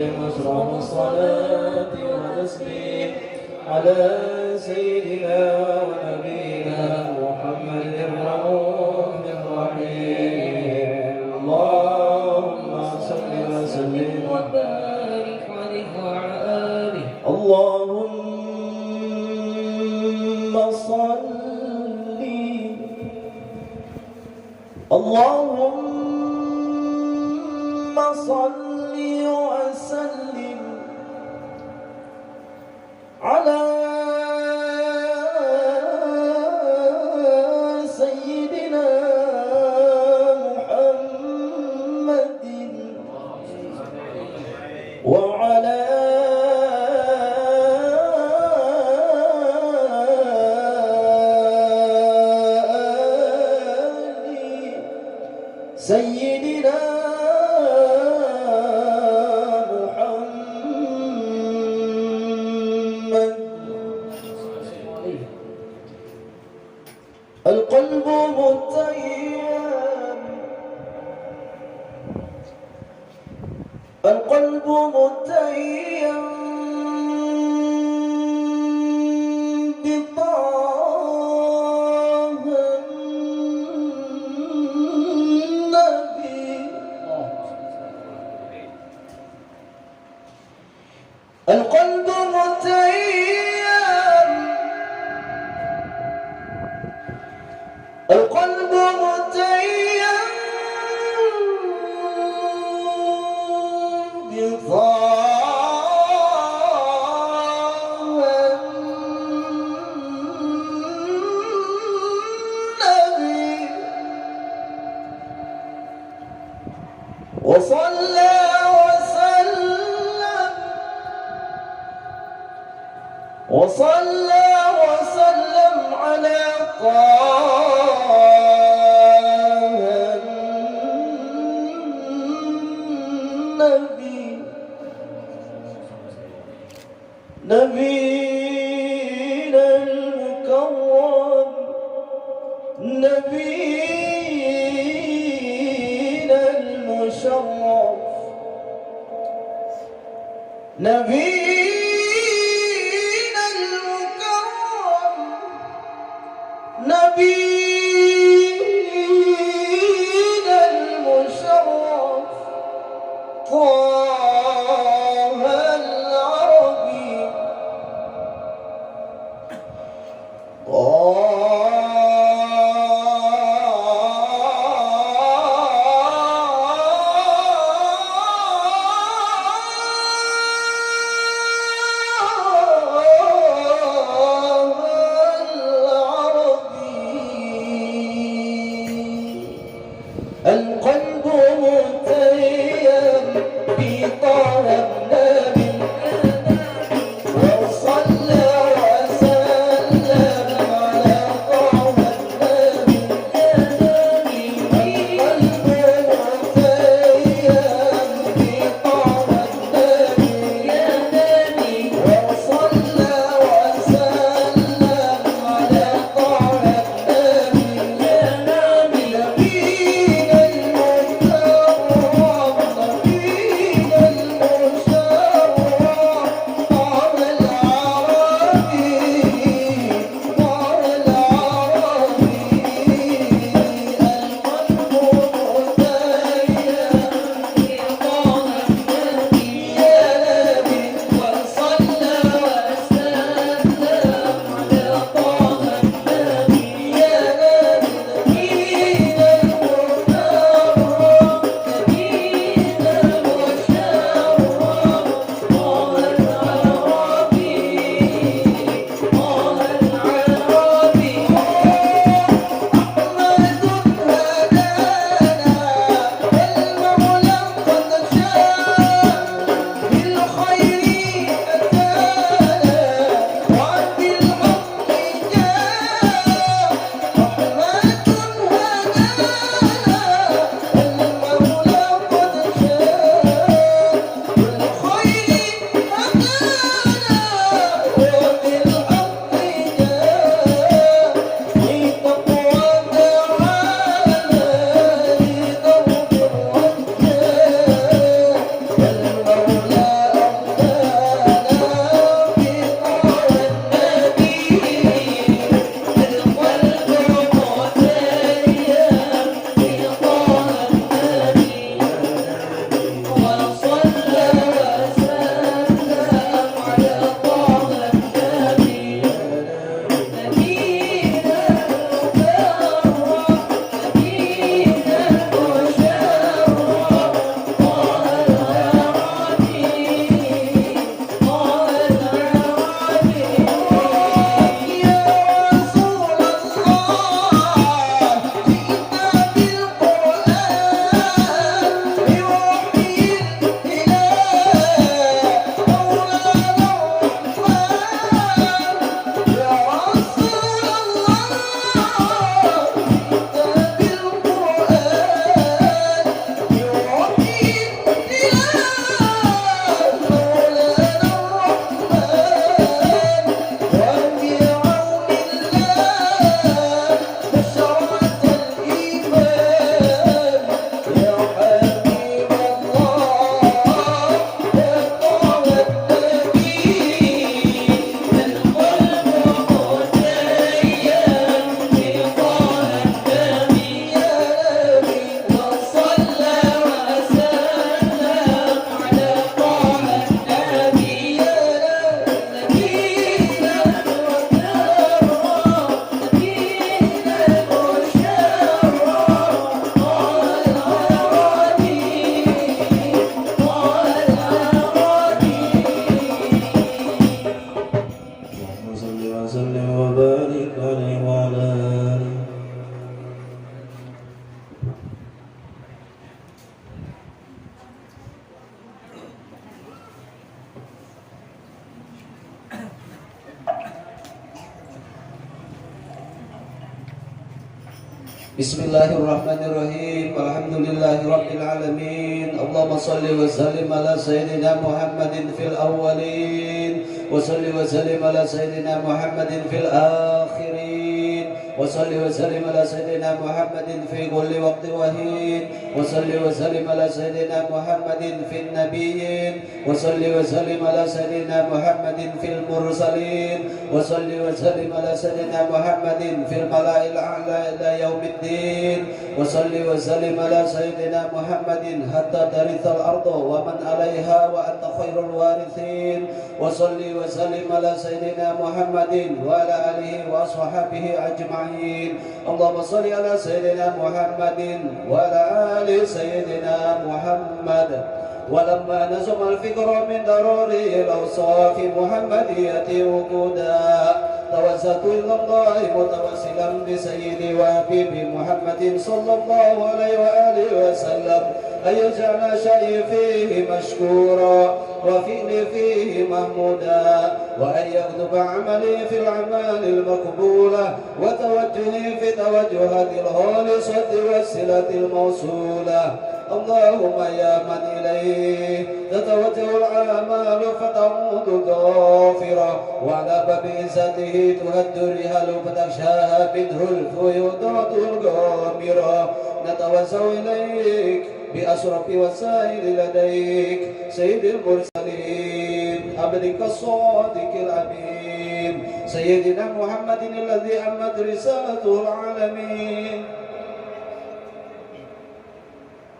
أشرف الصلاة والتسليم على سيدنا ونبينا محمد الرؤوف الرحيم. اللهم صل وسلم وبارك عليه وعلى آله. اللهم صل وسلم على سيدنا محمد وعلى آل سيدنا القلب متيم، القلب متيم بطه النبي، القلب متيم، القلب متيم بطه النبي، وصلى وسلم على طه النبي، نبينا المكرم، نبينا المشرف، نبينا المكرم، نبينا المشرف، طه العربي، Bismillahirrahmanirrahim. Alhamdulillahirabbil alamin. Allahumma shalli wa sallim ala sayyidina Muhammadin fil awwalin wa shalli wa sallim ala sayyidina Muhammadin fil akhirin wa shalli wa sallim ala sayyidina Muhammadin fi kulli waqtin wa hin wa shalli wa sallim ala sayyidina Muhammadin fin nabiyyin wa shalli wa sallim ala sayyidina Muhammadin fil mursalin wa shalli wa sallim ala sayyidina Muhammadin fil mala'il a'la ila yaumiddin wa shalli wa sallim ala sayyidina Muhammadin hatta tarithal arda wa man 'alaiha wa anta khairul warithin wa shalli wa sallim ala sayyidina Muhammadin wa ala alihi wa ashabihi ajma'in. Allahumma shalli ala sayyidina Muhammadin wa ala ali sayyidina Muhammad. ولما نزم الفكر من ضروري الأوصاف محمدية وقودا توسلت إلى الله متوسلا بسيدي وحبيبي محمد صلى الله عليه وآله وسلم أن يجعل شيء فيه مشكورا وفعلي فيه محمودا وأن يكتب عملي في الأعمال المقبولة وتوجهي في توجهات الخالصة والصلة الموصولة. اللهم يا من إليه تتوجه الأعمال فتعود غافرة وعلى باب عزته تهد الرحال فتغشاها منه الفيوضات الغامرة. نتوسل إليك بأشرف وسائل لديك سيد المرسلين عبدك الصادق الأمين سيدنا محمد الذي عمت رسالته العالمين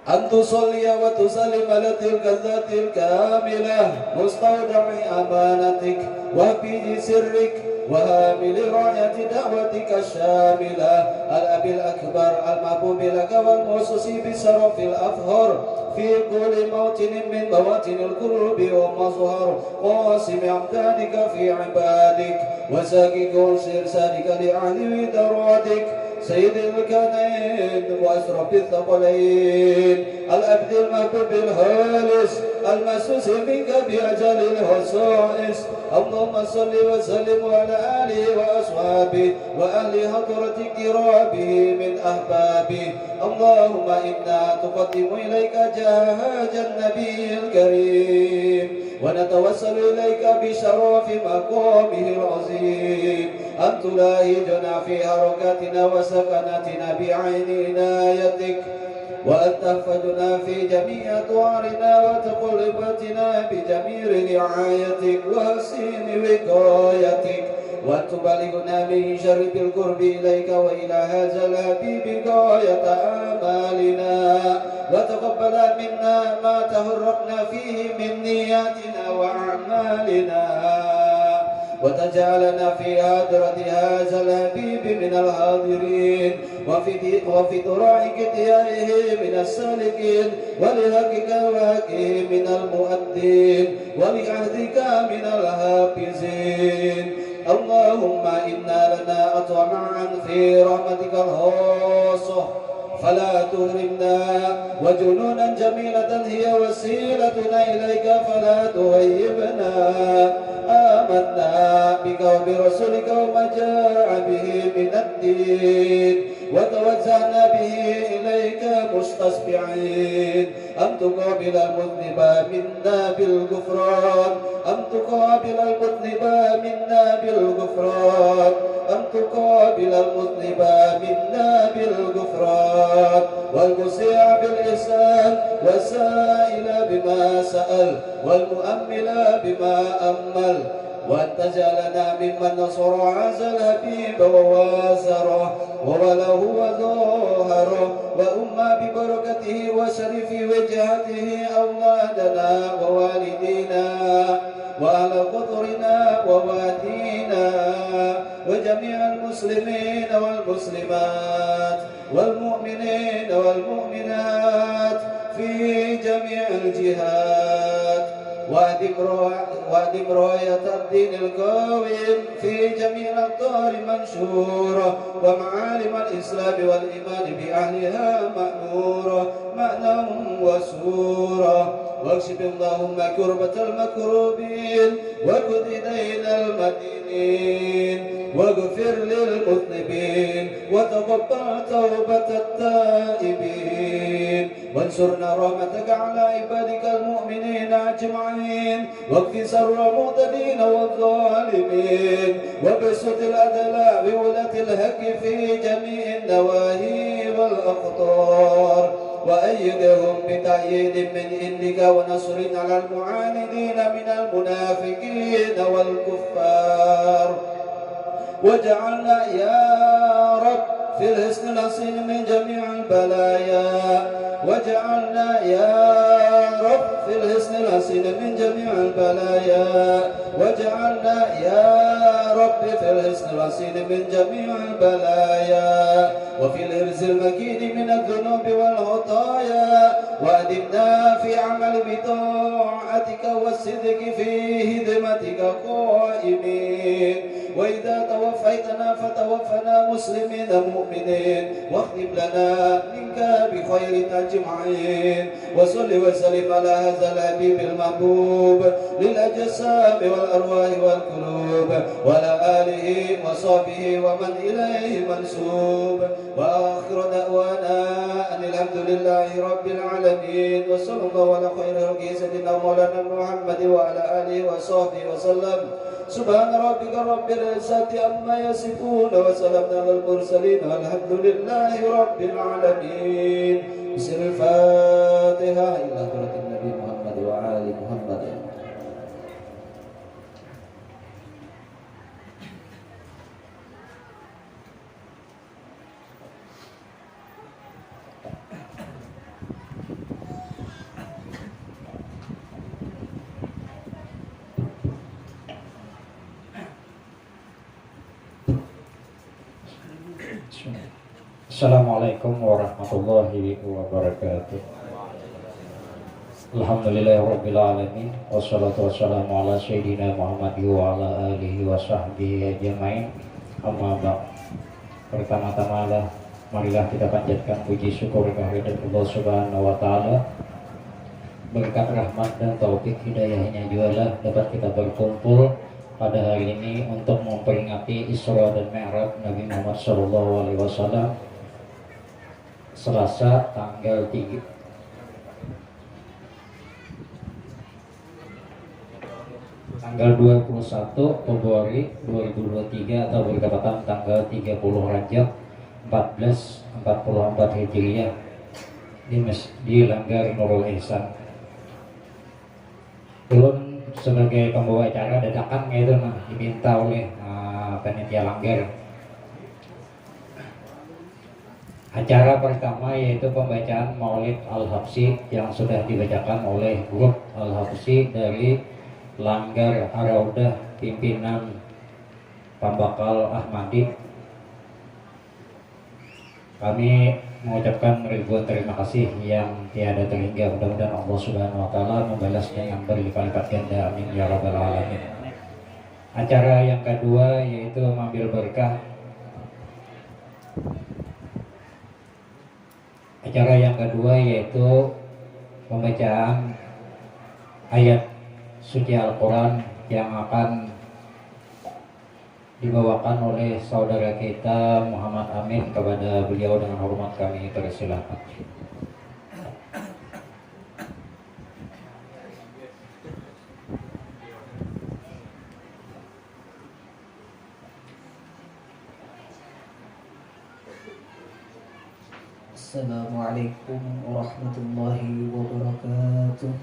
أن تصلي وتسلم على تلك الذات الكاملة مستودع أمانتك وفي سرك وهامل راية دعوتك الشاملة الأب الأكبر المحبوب لك والمؤسس بشرف الأفهر في كل موطن من مواطن القلوب ومظهر قاسم أمدادك في عبادك وساقك وسرسالك لأهل درادك سيد الكنين وأشرف الثقلين الأبد المحبوب الخالص المسوس منك بأجل الخصائص. اللهم صل وسلم على آله وأصحابه وأهل حضرة كرامه من أحبابه. اللهم إنا تقدم إليك جهاج النبي الكريم ونتوسل إليك بشرف مقامه العظيم أن تلاهجنا في حركاتنا وسكناتنا بعين عنايتك وأن تحفظنا في جميع أطوارنا وتقلباتنا بجميل رعايتك وحسين وقايتك وأن تبلغنا من شر بالقرب إليك وإلى هذا الحبيب غاية آمالنا وتقبل منا ما تفرقنا فيه من نياتنا وأعمالنا وتجعلنا في حضرة هذا الحبيب من الحاضرين وفي طرائق اتيائه من السالكين ولحقك وحقه من المؤدين ولعهدك من الحافظين. اللهم إنا لنا أطمعا في رحمتك الخاصة فلا تهرمنا وجنونا جميلة هي وسيلتنا إليك فلا تهيبنا. آمنا بك وبرسولك وما جاء به من الدين وتوجهنا به إليك مستصبعين أن تقابل المذنب منا بالغفران أن تقابل المذنب منا بالغفران أن تقابل المذنب منا بالغفران والمسيء بالإحسان والسائل بما سأل والمؤمل بما أمل وأن تجعلنا ممن نصر هذا الحبيب ووازره ووله وظاهره وأما ببركته وشرف وجهته أولادنا ووالدينا وأهل قطرنا ووادينا وجميع المسلمين والمسلمات والمؤمنين والمؤمنات في جميع الجهات وأدم راية الدين القويم في جميع الأقطار منشورة ومعالم الإسلام والإيمان بأهلها مأمورة معنى وسورة واكشف اللهم كربة المكروبين وخذ دين المدينين واغفر للمذنبين وتقبل توبة التائبين وانصرنا رحمتك على عبادك المؤمنين أجمعين واكف شر المعتدين والظالمين وابسط العدل بولاة الحق في جميع النواهي والأقطار وأيدهم بتأييد من عندك ونصر على المعاندين من المنافقين والكفار واجعلنا يا رب في الحسن الحسين من جميع البلايا واجعلنا يا رب في الحسن الحسين من جميع البلايا واجعلنا يا رب في الحسن الحسين من جميع البلايا وفي الإرز المكين من الذنوب والخطايا وأدمنا في عمل بطاعتك والصدق في خدمتك قائمين وإذا توفيتنا فتوفنا مسلمين مؤمنين واختم لنا منك بخير أجمعين وصل وسلم على هذا الحبيب المحبوب للأجسام والأرواح والقلوب وعلى آله وصحبه ومن إليه منسوب وآخر دعوانا أن الحمد لله رب العالمين وصلى الله على خير خلقه سيدنا مولانا محمد وعلى آله وصحبه وسلم سبحان ربك رب العزة عما يصفون وسلام على المرسلين والحمد لله رب العالمين. بسم الفاتحة إلى حضرة النبي محمد وآل محمد. Assalamualaikum warahmatullahi wabarakatuh. Alhamdulillahirabbil alamin wassalatu wassalamu ala sayyidina Muhammad wa ala alihi wa sahbihi ajmain. Amma ba'd. Pertama-tama marilah kita panjatkan puji syukur kehadirat Allah Subhanahu wa taala. Berkat rahmat dan taufik hidayahnya jugalah dapat kita berkumpul pada hari ini untuk memperingati Isra dan Mi'raj Nabi Muhammad SAW Selasa tanggal 21 Februari 2023 atau bertepatan tanggal 30 Rajab 1444 Hijriah di Langgar Nurul Ihsan. Belum sebagai pembawa acara dadakan itu diminta oleh panitia Langgar. Acara pertama yaitu pembacaan Maulid Al-Habsyi yang sudah dibacakan oleh grup Al-Habsyi dari Langgar Araudah pimpinan Pambakal Ahmadi. Kami mengucapkan ribuan terima kasih yang tiada terhingga. Mudah-mudahan Allah Subhanahu wa taala membalasnya yang berlipat-lipat ganda, amin ya rabbal alamin. Acara yang kedua yaitu mengambil berkah. Acara yang kedua yaitu pembacaan ayat suci Al-Quran yang akan dibawakan oleh saudara kita Muhammad Amin. Kepada beliau dengan hormat kami persilakan. Assalamualaikum warahmatullahi wabarakatuh.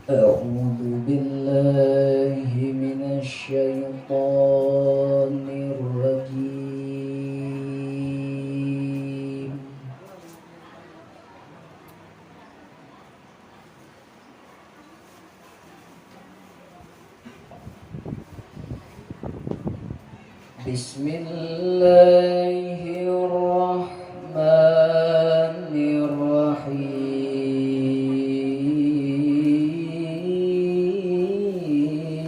A'udzu billahi minasy syaithanir rajim. Bismillahirrahmanirrahim.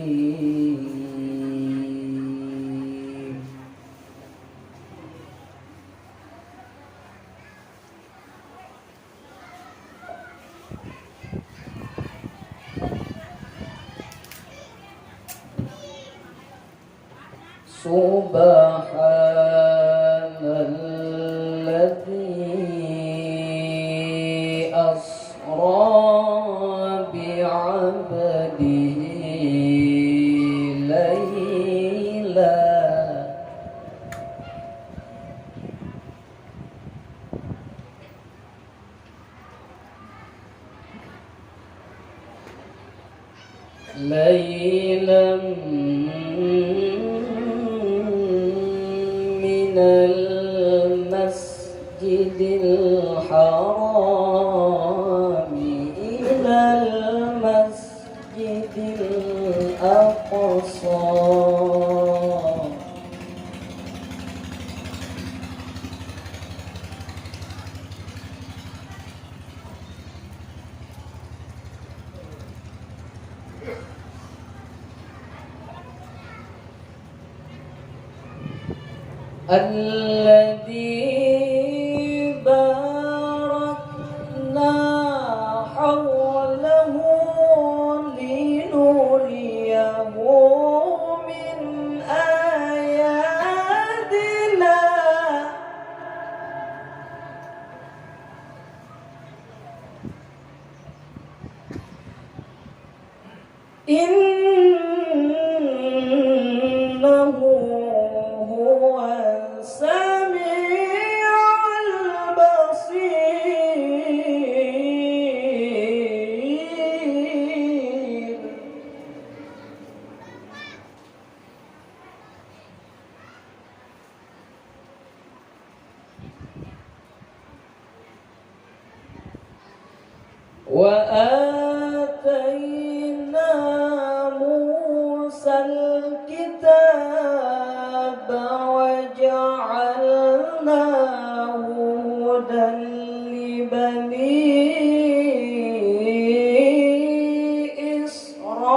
سبحان الذي أسرى بعبده ليلا من المسجد الحرام إلى المسجد الأقصى الذي باركنا حوله لنريه من آياتنا إنه هو السميع البصير وآتينا موسى الكتاب وجعلناه هدى لبني إسرائيل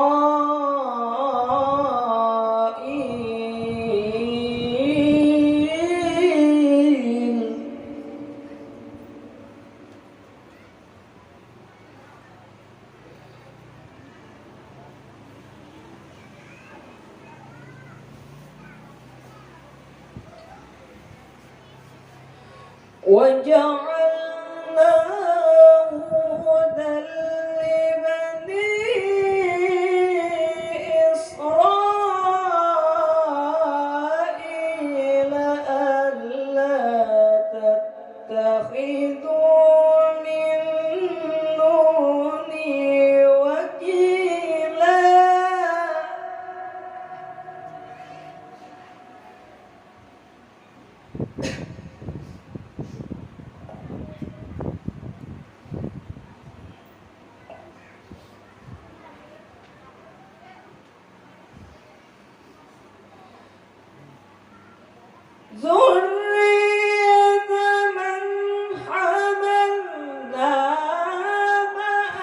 وجعلناه هدى لبني إسرائيل ألا تتخذوا من دوني وكيلا ذرية من حملنا مع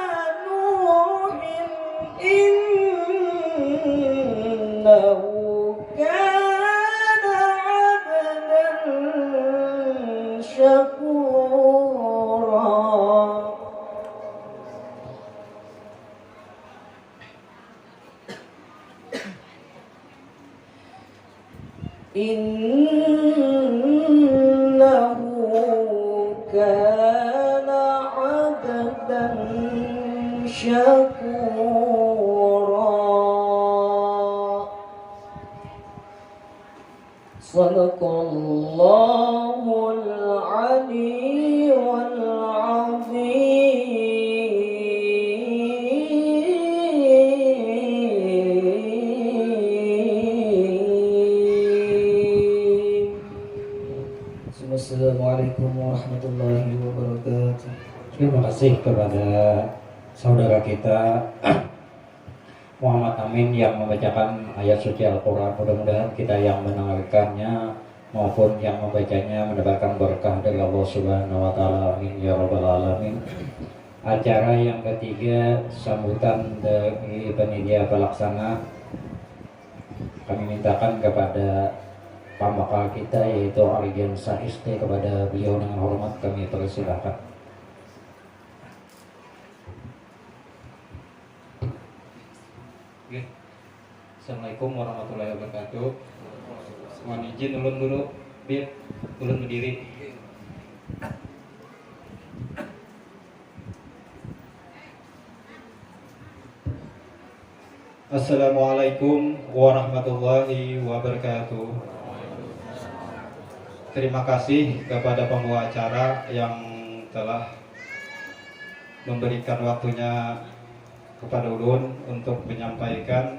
نوح إنه كان عبدا شكورا إنه كان عبدا شكورا صدق الله العلي العظيم. Assalamualaikum warahmatullahi wabarakatuh. Terima kasih kepada saudara kita Muhammad Amin yang membacakan ayat suci Al-Quran. Mudah-mudahan kita yang mendengarkannya maupun yang membacanya mendapatkan berkah dari Allah Subhanahu wa Ta'ala. Amin ya Rabbal Alamin. Acara yang ketiga, sambutan dari panitia pelaksana, kami mintakan kepada pembakal kita yaitu Arjen Saisti, kepada beliau dengan hormat kami persilakan. Assalamualaikum warahmatullahi wabarakatuh. Mohon izin ulun dulu, Bib, ulun berdiri. Assalamualaikum warahmatullahi wabarakatuh. Terima kasih kepada pembawa acara yang telah memberikan waktunya kepada ulun untuk menyampaikan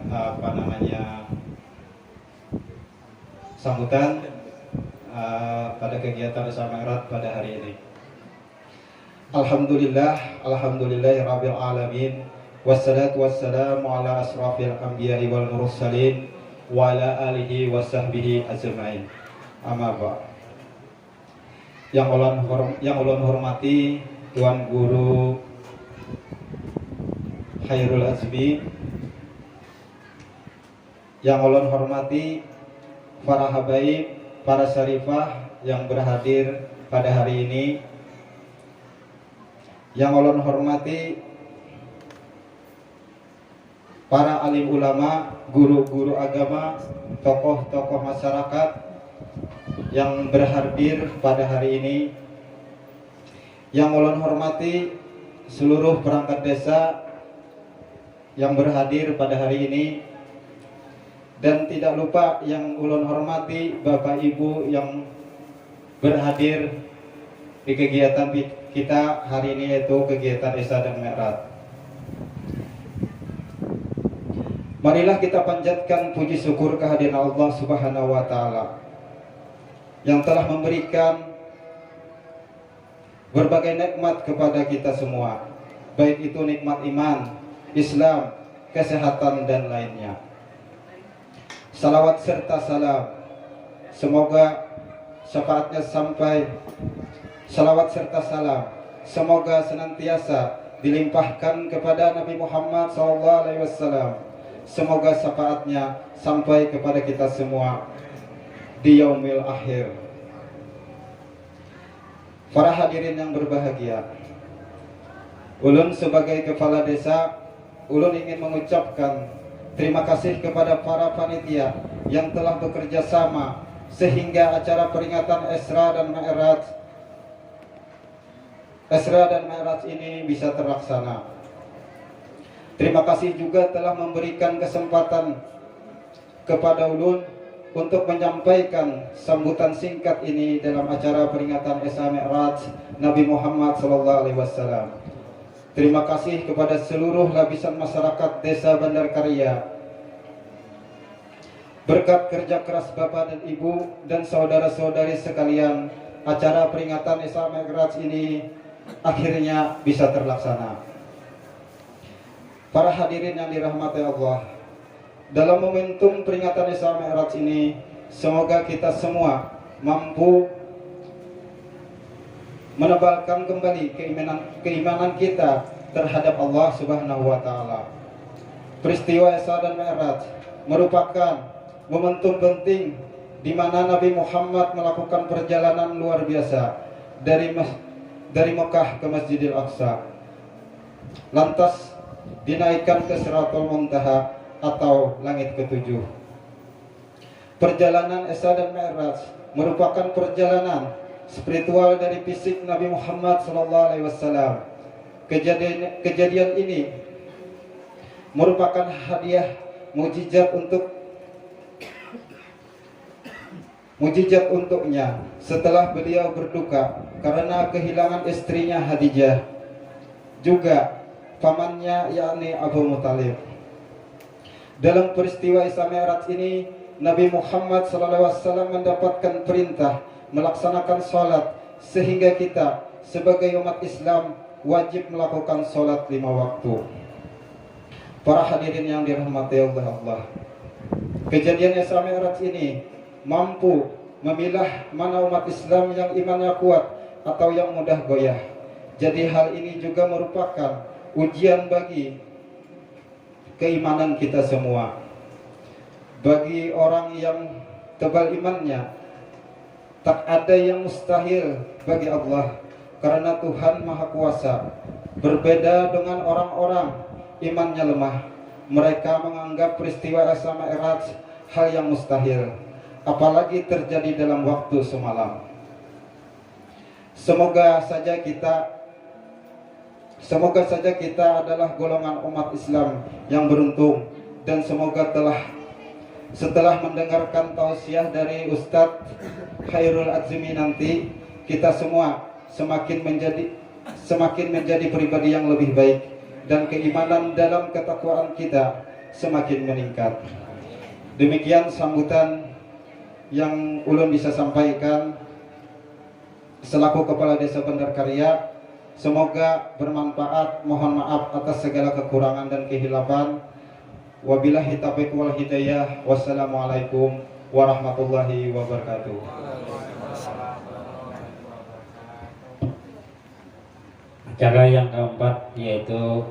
sambutan pada kegiatan Isra Mi'raj pada hari ini. Alhamdulillahirabbil alamin. Wassalatu wassalamu ala asrafil anbiya'i wal mursalin wa ala alihi wa sahbihi ajma'in. Amma ba'd. Yang ulun hormati Tuan Guru Khairul Azmi, yang ulun hormati para habaib, para syarifah yang berhadir pada hari ini, yang ulun hormati para alim ulama, guru-guru agama, tokoh-tokoh masyarakat yang berhadir pada hari ini, yang ulun hormati seluruh perangkat desa yang berhadir pada hari ini, dan tidak lupa yang ulun hormati Bapak Ibu yang berhadir di kegiatan kita hari ini, yaitu kegiatan Isra dan Mi'raj. Marilah kita panjatkan puji syukur kehadiran Allah Subhanahu wa taala yang telah memberikan berbagai nikmat kepada kita semua, baik itu nikmat iman, Islam, kesehatan dan lainnya. Salawat serta salam semoga syafaatnya sampai, salawat serta salam semoga senantiasa dilimpahkan kepada Nabi Muhammad SAW. Semoga syafaatnya sampai kepada kita semua di yaumil akhir. Para hadirin yang berbahagia, ulun sebagai kepala desa, ulun ingin mengucapkan terima kasih kepada para panitia yang telah bekerja sama sehingga acara peringatan Isra dan Mi'raj ini bisa terlaksana. Terima kasih juga telah memberikan kesempatan kepada ulun untuk menyampaikan sambutan singkat ini dalam acara peringatan Isra Mi'raj Nabi Muhammad SAW. Terima kasih kepada seluruh lapisan masyarakat Desa Bandarkarya. Berkat kerja keras Bapak dan Ibu dan saudara-saudari sekalian, acara peringatan Isra Mi'raj ini akhirnya bisa terlaksana. Para hadirin yang dirahmati Allah, dalam momentum peringatan Isra Mi'raj ini, semoga kita semua mampu menebalkan kembali keimanan kita terhadap Allah Subhanahu wa taala. Peristiwa Isra dan Mi'raj merupakan momentum penting di mana Nabi Muhammad melakukan perjalanan luar biasa dari Mekah ke Masjidil Aqsa. Lantas dinaikkan ke Siratul Muntaha atau langit ketujuh. Perjalanan Isra dan Mi'raj merupakan perjalanan spiritual dari fisik Nabi Muhammad SAW. Kejadian ini merupakan hadiah mukjizat untuknya setelah beliau berduka karena kehilangan istrinya Khadijah, juga pamannya yakni Abu Muthalib. Dalam peristiwa Isra Mi'raj ini, Nabi Muhammad SAW mendapatkan perintah melaksanakan sholat, sehingga kita sebagai umat Islam wajib melakukan sholat 5 waktu. Para hadirin yang dirahmati Allah, kejadian Isra Mi'raj ini mampu memilah mana umat Islam yang imannya kuat atau yang mudah goyah. Jadi hal ini juga merupakan ujian bagi keimanan kita semua. Bagi orang yang tebal imannya, tak ada yang mustahil bagi Allah, karena Tuhan Maha Kuasa. Berbeda dengan orang-orang imannya lemah, mereka menganggap peristiwa Isra Mi'raj hal yang mustahil, apalagi terjadi dalam waktu semalam. Semoga saja kita adalah golongan umat Islam yang beruntung, dan semoga setelah mendengarkan tausiah dari Ustadz Khairul Azmi nanti, kita semua semakin menjadi pribadi yang lebih baik, dan keimanan dalam ketakwaan kita semakin meningkat. Demikian sambutan yang ulun bisa sampaikan selaku Kepala Desa Bandar Karya. Semoga bermanfaat. Mohon maaf atas segala kekurangan dan kehilafan. Wabillahi taufiq wal hidayah. Wassalamualaikum warahmatullahi wabarakatuh. Acara yang keempat yaitu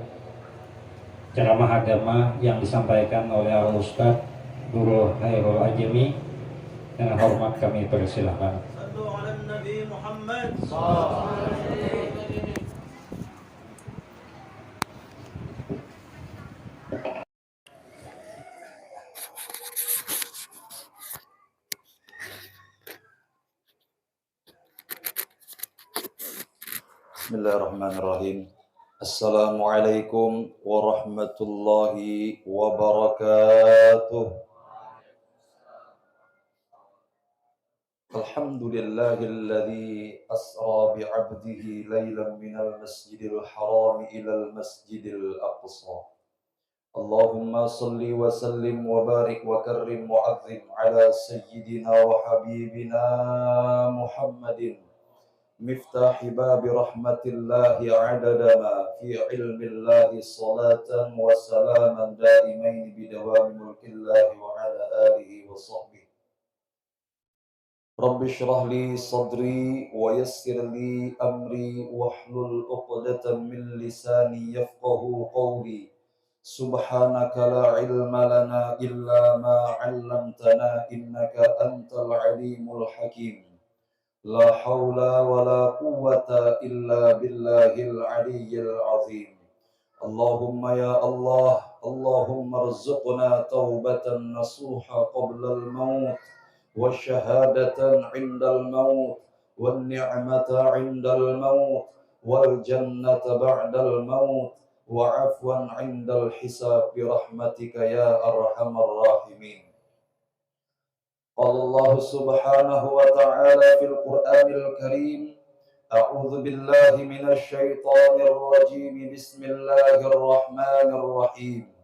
ceramah agama yang disampaikan oleh Al-Ustadz Nurul Khairul Azmi. Dengan hormat kami persilahkan. Bismillahirrahmanirrahim. Assalamualaikum warahmatullahi wabarakatuh. Alhamdulillahilladzi asra bi'abdihi laylan minal masjidil haram ilal masjidil aqsa. Allahumma salli wa sallim wa barik wa karrim wa azim ala sayyidina wa habibina Muhammadin miftahi babi rahmatillahi adada ma fi ilmillahi salatan wa salaman daimain bidawami mulkillahi wa ala alihi wa sahbihi. Rabbi shrah li sadri wa yassir li amri wahlul 'uqdatam min lisani yafqahu qawli. Subhanaka la ilma lana illa ma 'allamtana innaka antal alimul hakim. La haula wa la quwwata illa billahil aliyyil azim. Allahumma ya Allah, Allahumma rzuqna taubatan nasuha qabla al-maut والشهادة عند الموت والنعمة عند الموت والجنة بعد الموت وعفوا عند الحساب برحمتك يا أرحم الراحمين. قال الله سبحانه وتعالى في القرآن الكريم: أعوذ بالله من الشيطان الرجيم بسم الله الرحمن الرحيم.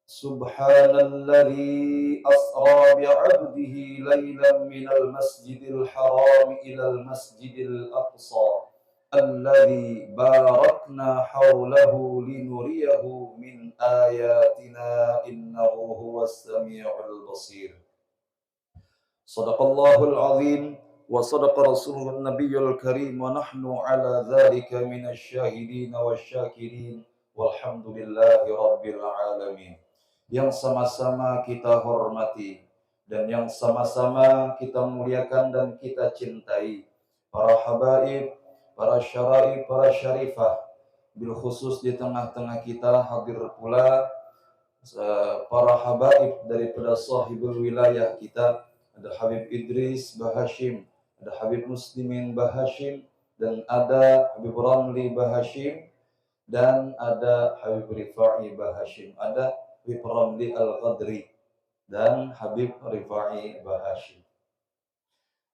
سبحان الذي أسرى بعبده ليلا من المسجد الحرام إلى المسجد الأقصى الذي باركنا حوله لنريه من آياتنا إنه هو السميع البصير. صدق الله العظيم وصدق رسوله النبي الكريم ونحن على ذلك من الشاهدين والشاكرين والحمد لله رب العالمين. Yang sama-sama kita hormati dan yang sama-sama kita muliakan dan kita cintai para habaib, para syaraib, para syarifah, bil khusus di tengah-tengah kita hadir pula para habaib daripada sahibul wilayah kita. Ada Habib Idris Bahashim, ada Habib Muslimin Bahashim, dan ada Habib Ramli Bahashim, dan ada Habib Rifai Bahashim, ada Habib Ramli Al-Qadri, dan Habib Rifai Bahashim.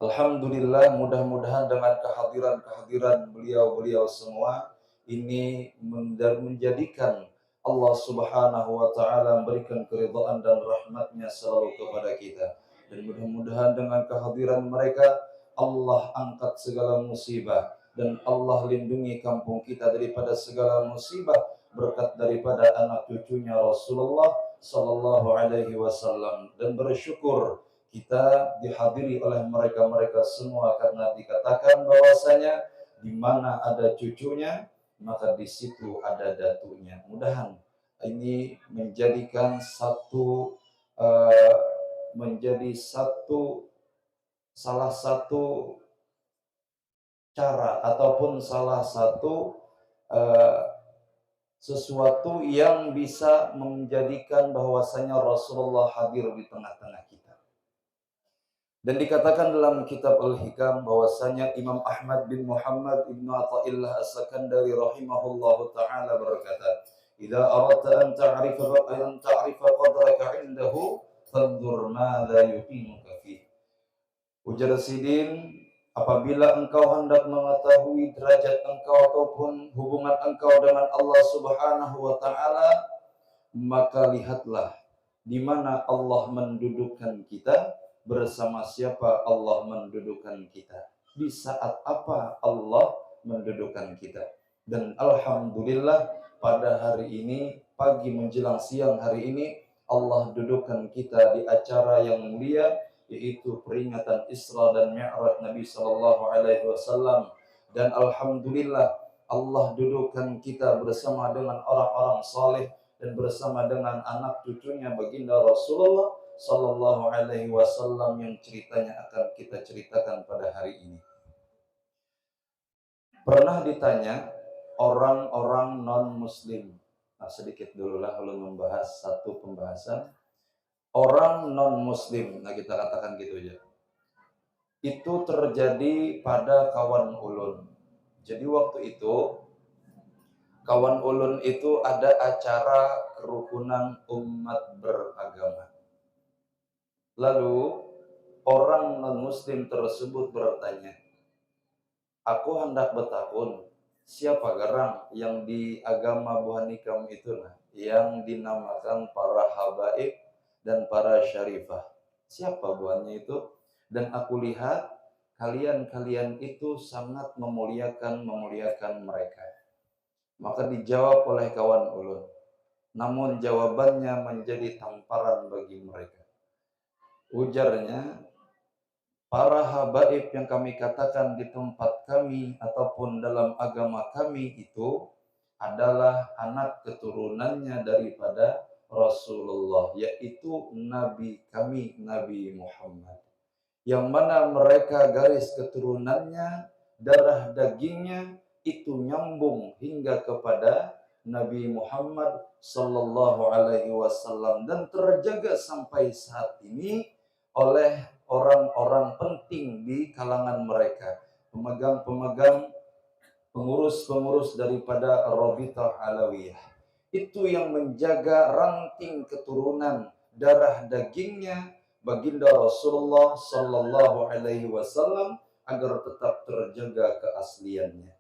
Alhamdulillah, mudah-mudahan dengan kehadiran beliau-beliau semua ini menjadikan Allah Subhanahu wa Ta'ala memberikan keridhaan dan rahmatnya selalu kepada kita. Dan mudah-mudahan dengan kehadiran mereka Allah angkat segala musibah dan Allah lindungi kampung kita daripada segala musibah berkat daripada anak cucunya Rasulullah sallallahu alaihi wasallam. Dan bersyukur kita dihadiri oleh mereka-mereka semua karena dikatakan bahwasanya di mana ada cucunya maka di situ ada datunya. Mudahan ini menjadikan salah satu cara ataupun salah satu sesuatu yang bisa menjadikan bahwasanya Rasulullah hadir di tengah-tengah kita. Dan dikatakan dalam kitab Al-Hikam bahwasanya Imam Ahmad bin Muhammad ibn Athaillah As-Sakandari rahimahullahu taala berkata, "Idza aradta an ta'rifa qadraka 'indahu, fanzur madza yuqimuka fi." Ujar Sidin, apabila engkau hendak mengetahui derajat engkau ataupun hubungan engkau dengan Allah Subhanahu wa taala, maka lihatlah di mana Allah mendudukkan kita, bersama siapa Allah mendudukkan kita, di saat apa Allah mendudukkan kita. Dan alhamdulillah pada hari ini, pagi menjelang siang hari ini, Allah dudukkan kita di acara yang mulia, yaitu peringatan Isra dan Mi'raj Nabi Sallallahu Alaihi Wasallam. Dan alhamdulillah Allah dudukkan kita bersama dengan orang-orang saleh dan bersama dengan anak cucunya baginda Rasulullah Sallallahu Alaihi Wasallam yang ceritanya akan kita ceritakan pada hari ini. Pernah ditanya orang-orang non-Muslim. Nah, sedikit dululah kalau membahas satu pembahasan. Orang non-Muslim, nah kita katakan gitu aja. Itu terjadi pada kawan ulun. Jadi waktu itu, kawan ulun itu ada acara kerukunan umat beragama. Lalu, orang non-Muslim tersebut bertanya, aku hendak bertakun, siapa garang yang di agama Buhanikam itulah, yang dinamakan para habaib dan para syarifah. Siapa buahnya itu? Dan aku lihat kalian itu sangat memuliakan mereka. Maka dijawab oleh kawan ulun. Namun jawabannya menjadi tamparan bagi mereka. Ujarnya, para habaib yang kami katakan di tempat kami ataupun dalam agama kami itu adalah anak keturunannya daripada Rasulullah, yaitu Nabi kami, Nabi Muhammad. Yang mana mereka garis keturunannya, darah dagingnya itu nyambung hingga kepada Nabi Muhammad Sallallahu Alaihi Wasallam dan terjaga sampai saat ini oleh orang-orang penting di kalangan mereka, pemegang-pemegang, pengurus-pengurus daripada Rabithah Alawiyah. Itu yang menjaga ranting keturunan darah dagingnya baginda Rasulullah Sallallahu Alaihi Wasallam agar tetap terjaga keasliannya.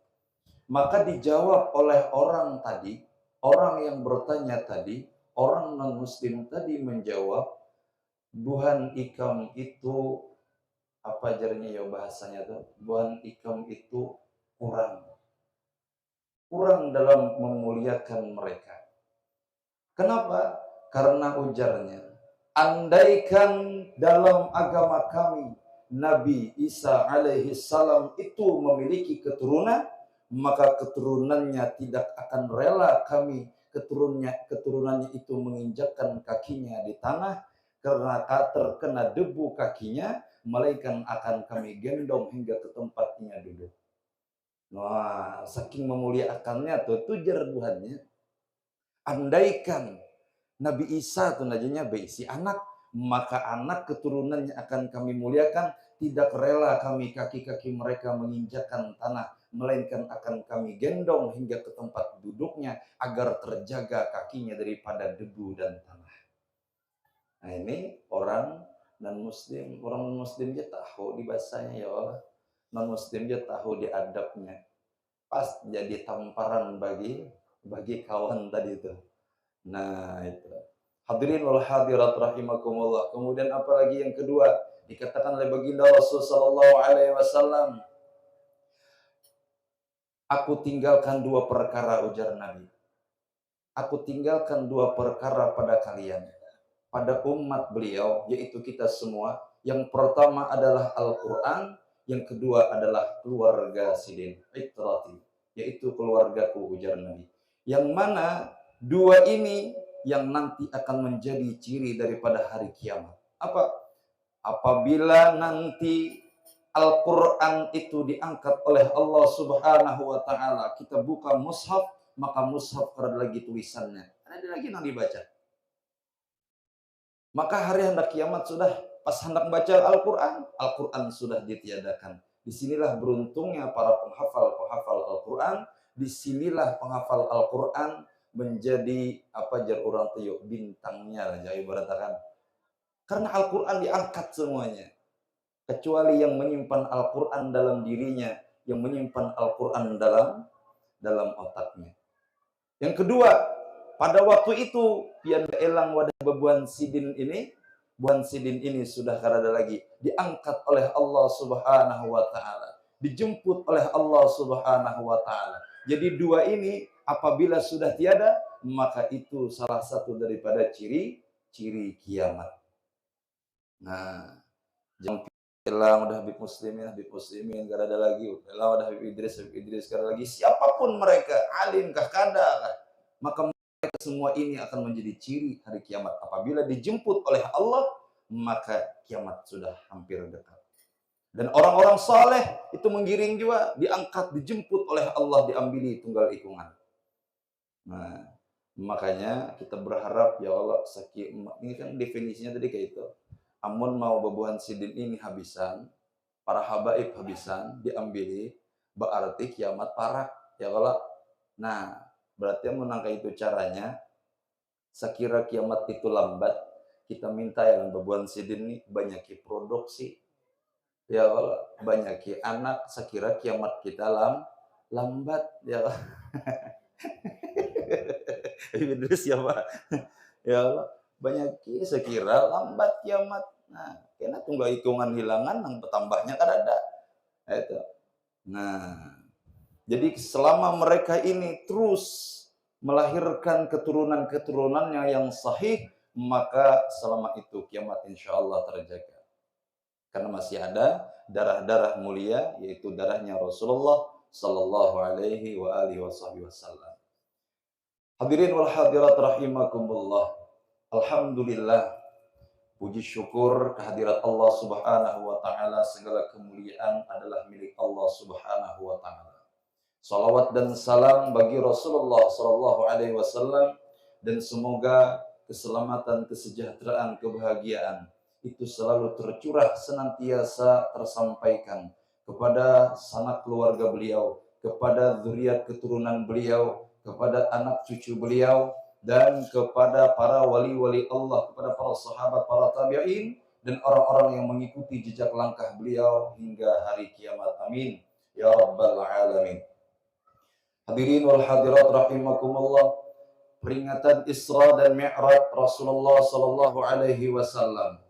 Maka dijawab oleh orang tadi, orang yang bertanya tadi, orang non-Muslim tadi menjawab, buhan ikam itu apa ajarnya ya bahasanya tuh? Buhan ikam itu kurang dalam memuliakan mereka. Kenapa? Karena ujarnya, andaikan dalam agama kami Nabi Isa alaihi salam itu memiliki keturunan, maka keturunannya tidak akan rela kami keturunannya itu menginjakkan kakinya di tanah, karena terkena debu kakinya, melainkan akan kami gendong hingga ke tempatnya duduk. Wah, saking memuliakannya tuh tujar buhannya. Andaikan Nabi Isa itu najanya berisi anak, maka anak keturunannya akan kami muliakan, tidak rela kami kaki-kaki mereka menginjakkan tanah, melainkan akan kami gendong hingga ke tempat duduknya agar terjaga kakinya daripada debu dan tanah. Nah ini orang non-Muslim, orang non-Muslim dia tahu di bahasanya ya Allah. Non-Muslim dia tahu di adabnya. Pas jadi tamparan bagi kawan tadi itu. Nah itu. Hadirin wal hadirat rahimakumullah. Kemudian apalagi yang kedua dikatakan oleh baginda Rasul sallallahu alaihi wasallam, aku tinggalkan dua perkara, ujar Nabi. Aku tinggalkan dua perkara pada kalian, pada umat beliau, yaitu kita semua. Yang pertama adalah Al-Quran, yang kedua adalah keluarga Sidin, itrati, yaitu keluargaku, ujar Nabi. Yang mana dua ini yang nanti akan menjadi ciri daripada hari kiamat. Apa? Apabila nanti Al-Quran itu diangkat oleh Allah Subhanahu wa Ta'ala, kita buka mushaf, maka mushaf kada lagi tulisannya. Ada lagi yang dibaca. Maka hari hendak kiamat sudah pas hendak baca Al-Quran, Al-Quran sudah ditiadakan. Disinilah beruntungnya para penghafal Al-Quran. Disinilah penghafal Al-Quran menjadi apa jar orang tuyuk bintangnya lah ibaratkan. Karena Al-Quran diangkat semuanya. Kecuali yang menyimpan Al-Quran dalam dirinya, yang menyimpan Al-Quran dalam otaknya. Yang kedua, pada waktu itu pian elang wadah bebuan sidin ini, buan sidin ini sudah karada lagi diangkat oleh Allah Subhanahu wa taala, dijemput oleh Allah Subhanahu wa taala. Jadi dua ini apabila sudah tiada, maka itu salah satu daripada ciri kiamat. Nah, jangan elang udah Habib Muslimin, gak ada lagi. Elang udah Habib Idris, gak ada lagi. Siapapun mereka, alim kah, kada kah, maka mereka semua ini akan menjadi ciri hari kiamat. Apabila dijemput oleh Allah, maka kiamat sudah hampir dekat. Dan orang-orang saleh itu menggiring juga, diangkat, dijemput oleh Allah, diambili tunggal ikungan. Nah, makanya kita berharap ya Allah, ini kan definisinya tadi kayak itu. Amun mau bebuhan sidin ini habisan, para habaib habisan, diambili, berarti kiamat parah ya Allah. Nah, berarti menangka itu caranya, sekira kiamat itu lambat, kita minta yang bebuhan sidin ini banyak produksi. Ya Allah, banyak anak, sekira kiamat kita lambat ya Allah. Idris ya Pak. Ya Allah, banyak sekira lambat kiamat. Nah, kena tunggu hitungan hilangan yang bertambahnya kan ada. Itu. Nah, jadi selama mereka ini terus melahirkan keturunan-keturunannya yang sahih, maka selama itu kiamat insya Allah terjaga. Karena masih ada darah-darah mulia, yaitu darahnya Rasulullah Sallallahu Alaihi Wasallam. Hadirin wal hadirat rahimakumullah. Alhamdulillah, puji syukur kehadirat Allah Subhanahu wa taala, segala kemuliaan adalah milik Allah Subhanahu wa taala. Salawat dan salam bagi Rasulullah Sallallahu Alaihi Wasallam, dan semoga keselamatan, kesejahteraan, kebahagiaan itu selalu tercurah, senantiasa tersampaikan kepada sanak keluarga beliau, kepada zuriat keturunan beliau, kepada anak cucu beliau, dan kepada para wali-wali Allah, kepada para sahabat, para tabi'in, dan orang-orang yang mengikuti jejak langkah beliau hingga hari kiamat. Amin ya rabbal alamin. Hadirin wal hadirat rahimakumullah, peringatan Isra dan Mi'raj Rasulullah Sallallahu Alaihi Wasallam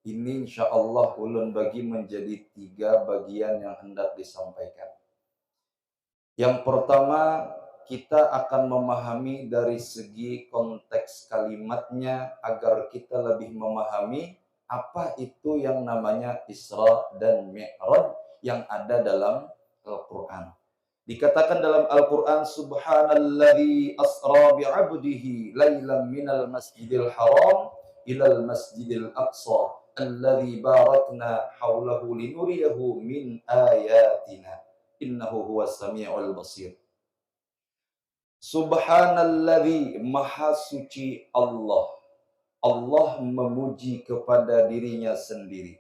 ini insya Allah ulun bagi menjadi 3 bagian yang hendak disampaikan. Yang pertama, kita akan memahami dari segi konteks kalimatnya agar kita lebih memahami apa itu yang namanya Isra dan Mi'raj yang ada dalam Al-Quran. Dikatakan dalam Al-Quran, Subhanalladzi asra bi'abdihi laylan minal masjidil haram ilal masjidil aqsa alladzi barakna haulahu linuriyahu min ayatina innahu huwas sami'ul basir. Subhanalladzi, maha suci Allah. Allah memuji kepada dirinya sendiri.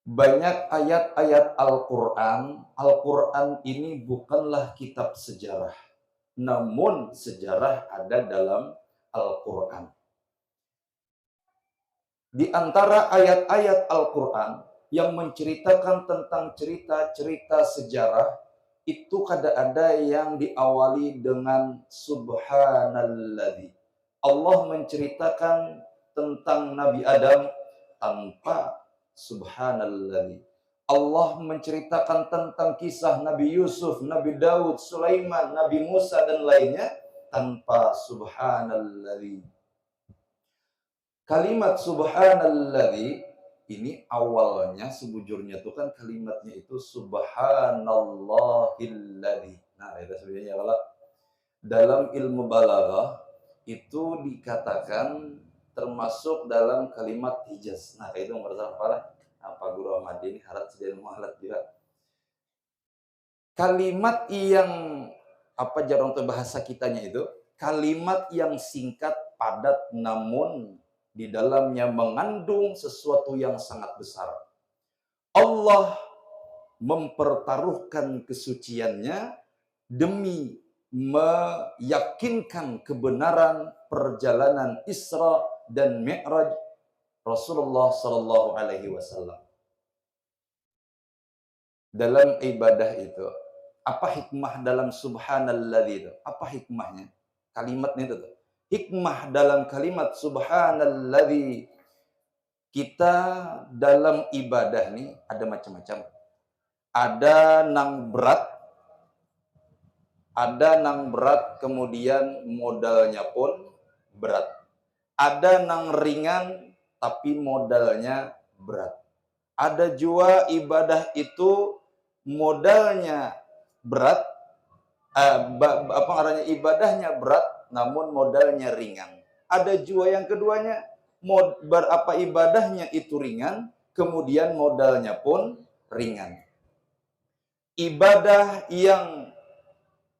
Banyak ayat-ayat Al-Quran. Al-Quran ini bukanlah kitab sejarah, namun sejarah ada dalam Al-Quran. Di antara ayat-ayat Al-Quran yang menceritakan tentang cerita-cerita sejarah, itu kada ada yang diawali dengan Subhanalladzi. Allah menceritakan tentang Nabi Adam tanpa Subhanalladzi. Allah menceritakan tentang kisah Nabi Yusuf, Nabi Daud, Sulaiman, Nabi Musa dan lainnya tanpa Subhanalladzi. Kalimat Subhanalladzi ini awalnya sebujurnya itu kan kalimatnya itu Subhanallahilladzi. Nah, itu sebenarnya kalau dalam ilmu balaghah itu dikatakan termasuk dalam kalimat hijaz. Nah, itu merasa apa Guru Ahmad ini harap sedang muhalat juga. Kalimat yang apa jarang tuh bahasa kitanya itu, kalimat yang singkat, padat, namun di dalamnya mengandung sesuatu yang sangat besar. Allah mempertaruhkan kesuciannya demi meyakinkan kebenaran perjalanan Isra dan Mi'raj Rasulullah Sallallahu Alaihi Wasallam. Dalam ibadah itu, apa hikmah dalam subhanalladzi itu? Apa hikmahnya? Kalimatnya itu tuh. Hikmah dalam kalimat subhanalladzi, kita dalam ibadah nih ada macam-macam. Ada nang berat, kemudian modalnya pun berat. Ada nang ringan, tapi modalnya berat. Ada juga ibadah itu modalnya berat, ibadahnya berat, namun modalnya ringan. Ada juga yang keduanya, ibadahnya itu ringan, kemudian modalnya pun ringan. Ibadah yang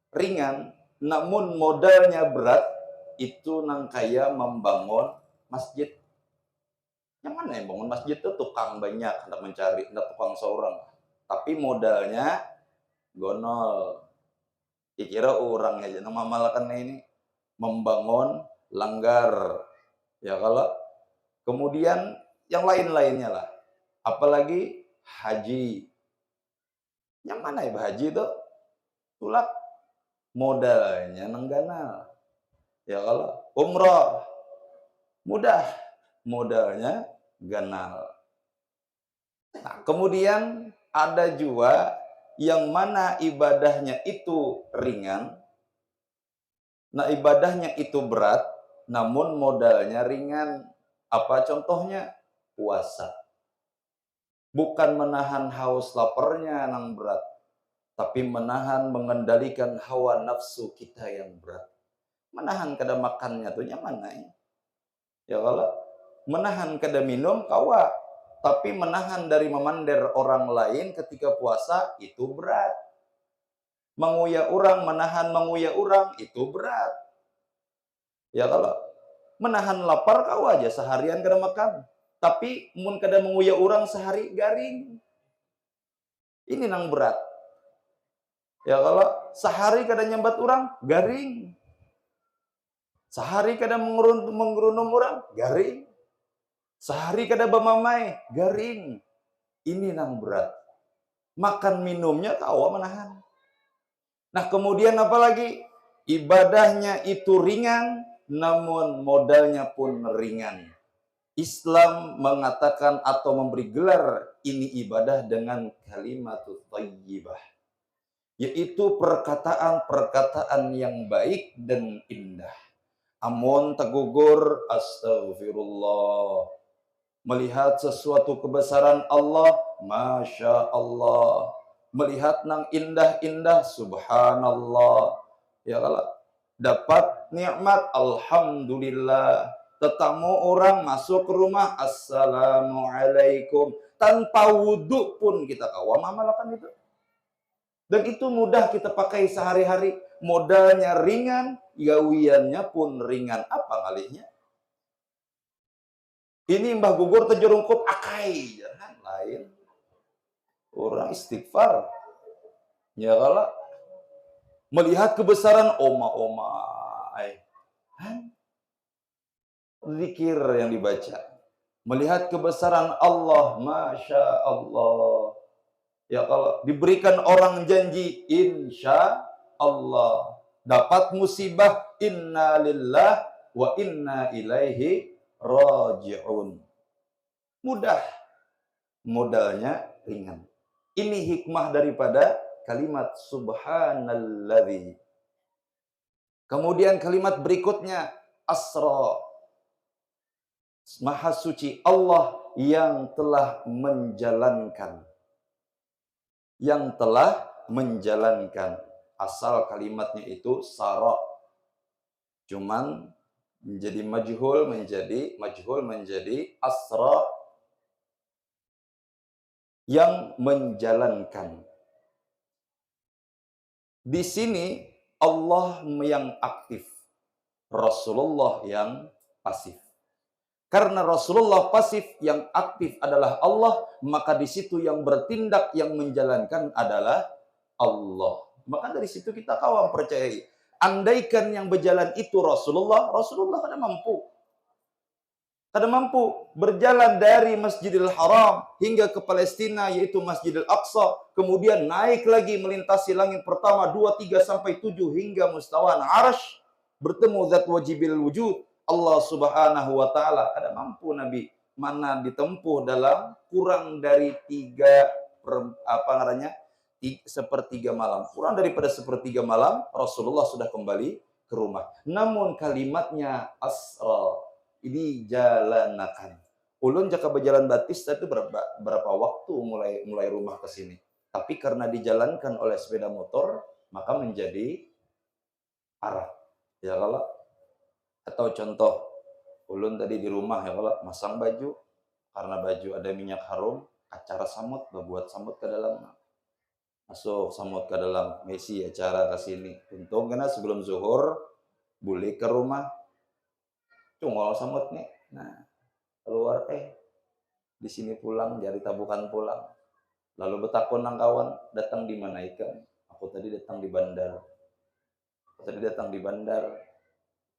ringan namun modalnya berat itu nang kaya membangun masjid. Yang mana yang bangun masjid itu tukang banyak, hendak mencari, hendak tukang seorang. Tapi modalnya gonol. Kira orang aja nama malakan ini membangun langgar. Ya kalau kemudian yang lain-lainnya lah. Apalagi haji. Yang mana ya haji itu? Tulak modalnya nenggana. Ya kalau umroh mudah, modalnya ganal. Nah, kemudian ada juga yang mana ibadahnya itu ringan. Nah, ibadahnya itu berat, namun modalnya ringan. Apa contohnya? Puasa. Bukan menahan haus laparnya yang berat, tapi mengendalikan hawa nafsu kita yang berat. Menahan kada makannya tuh mana ya? Ya kalau menahan kada minum kawa, tapi menahan dari memander orang lain ketika puasa itu berat. Menahan menguya orang itu berat. Ya kalau menahan lapar kawa aja seharian kada makan, tapi mun kada menguya orang sehari garing. Ini nang berat. Ya kalau sehari kada nyambat orang garing. Sehari kada menggerunum orang garing. Sehari kada bamamai garing. Ini nang berat. Makan minumnya kawa menahan. Nah, kemudian apalagi ibadahnya itu ringan, namun modalnya pun ringan. Islam mengatakan atau memberi gelar ini ibadah dengan kalimatut thayyibah, yaitu perkataan-perkataan yang baik dan indah. Amun tegugur astagfirullah, melihat sesuatu kebesaran Allah, masya Allah, melihat nang indah-indah, subhanallah. Ya Allah, dapat nikmat, alhamdulillah. Tetamu orang masuk ke rumah, assalamualaikum. Tanpa wudhu pun kita kawam amalakan itu. Dan itu mudah kita pakai sehari-hari. Modalnya ringan, gawiannya pun ringan. Apa ngalihnya? Ini Mbah Gugur terjerungkup akai. Jangan lain. Orang istighfar. Ya kalau melihat kebesaran oma-oma. Zikir yang dibaca. Melihat kebesaran Allah. Masya Allah. Ya kalau diberikan orang janji, insya Allah. Dapat musibah, inna lillah wa inna ilaihi raji'un. Mudah. Modalnya ringan. Ini hikmah daripada kalimat subhanalladzi. Kemudian kalimat berikutnya, asra. Maha suci Allah yang telah menjalankan. Yang telah menjalankan. Asal kalimatnya itu sara. Cuman menjadi majhul menjadi asra, yang menjalankan. Di sini Allah yang aktif, Rasulullah yang pasif. Karena Rasulullah pasif, yang aktif adalah Allah, maka di situ yang bertindak, yang menjalankan adalah Allah. Maka dari situ kita kawam percayai. Andaikan yang berjalan itu Rasulullah, Rasulullah kada mampu. Kada mampu berjalan dari Masjidil Haram hingga ke Palestina, yaitu Masjidil Aqsa. Kemudian naik lagi melintasi langit pertama, 2, 3, sampai 7 hingga mustawan Arasy. Bertemu Zat Wajibil Wujud, Allah Subhanahu wa Ta'ala. Kada mampu Nabi. Mana ditempuh dalam kurang dari 1/3 malam. Kurang daripada 1/3 malam, Rasulullah sudah kembali ke rumah. Namun kalimatnya asra, ini jalanakan. Ulun jaka berjalan batis itu berapa waktu mulai rumah ke sini. Tapi karena dijalankan oleh sepeda motor, maka menjadi arah. Ya kalau atau contoh, ulun tadi di rumah ya kalau masang baju, karena baju ada minyak harum, acara samut, buat samut ke dalam. Masuk samut ke dalam, mesi acara ke sini. Untung kena sebelum zuhur, boleh ke rumah, cungol samut nih. Nah, keluar di sini pulang, jadi tabukan pulang. Lalu betakon nang kawan, datang di mana ikan? Aku tadi datang di bandar.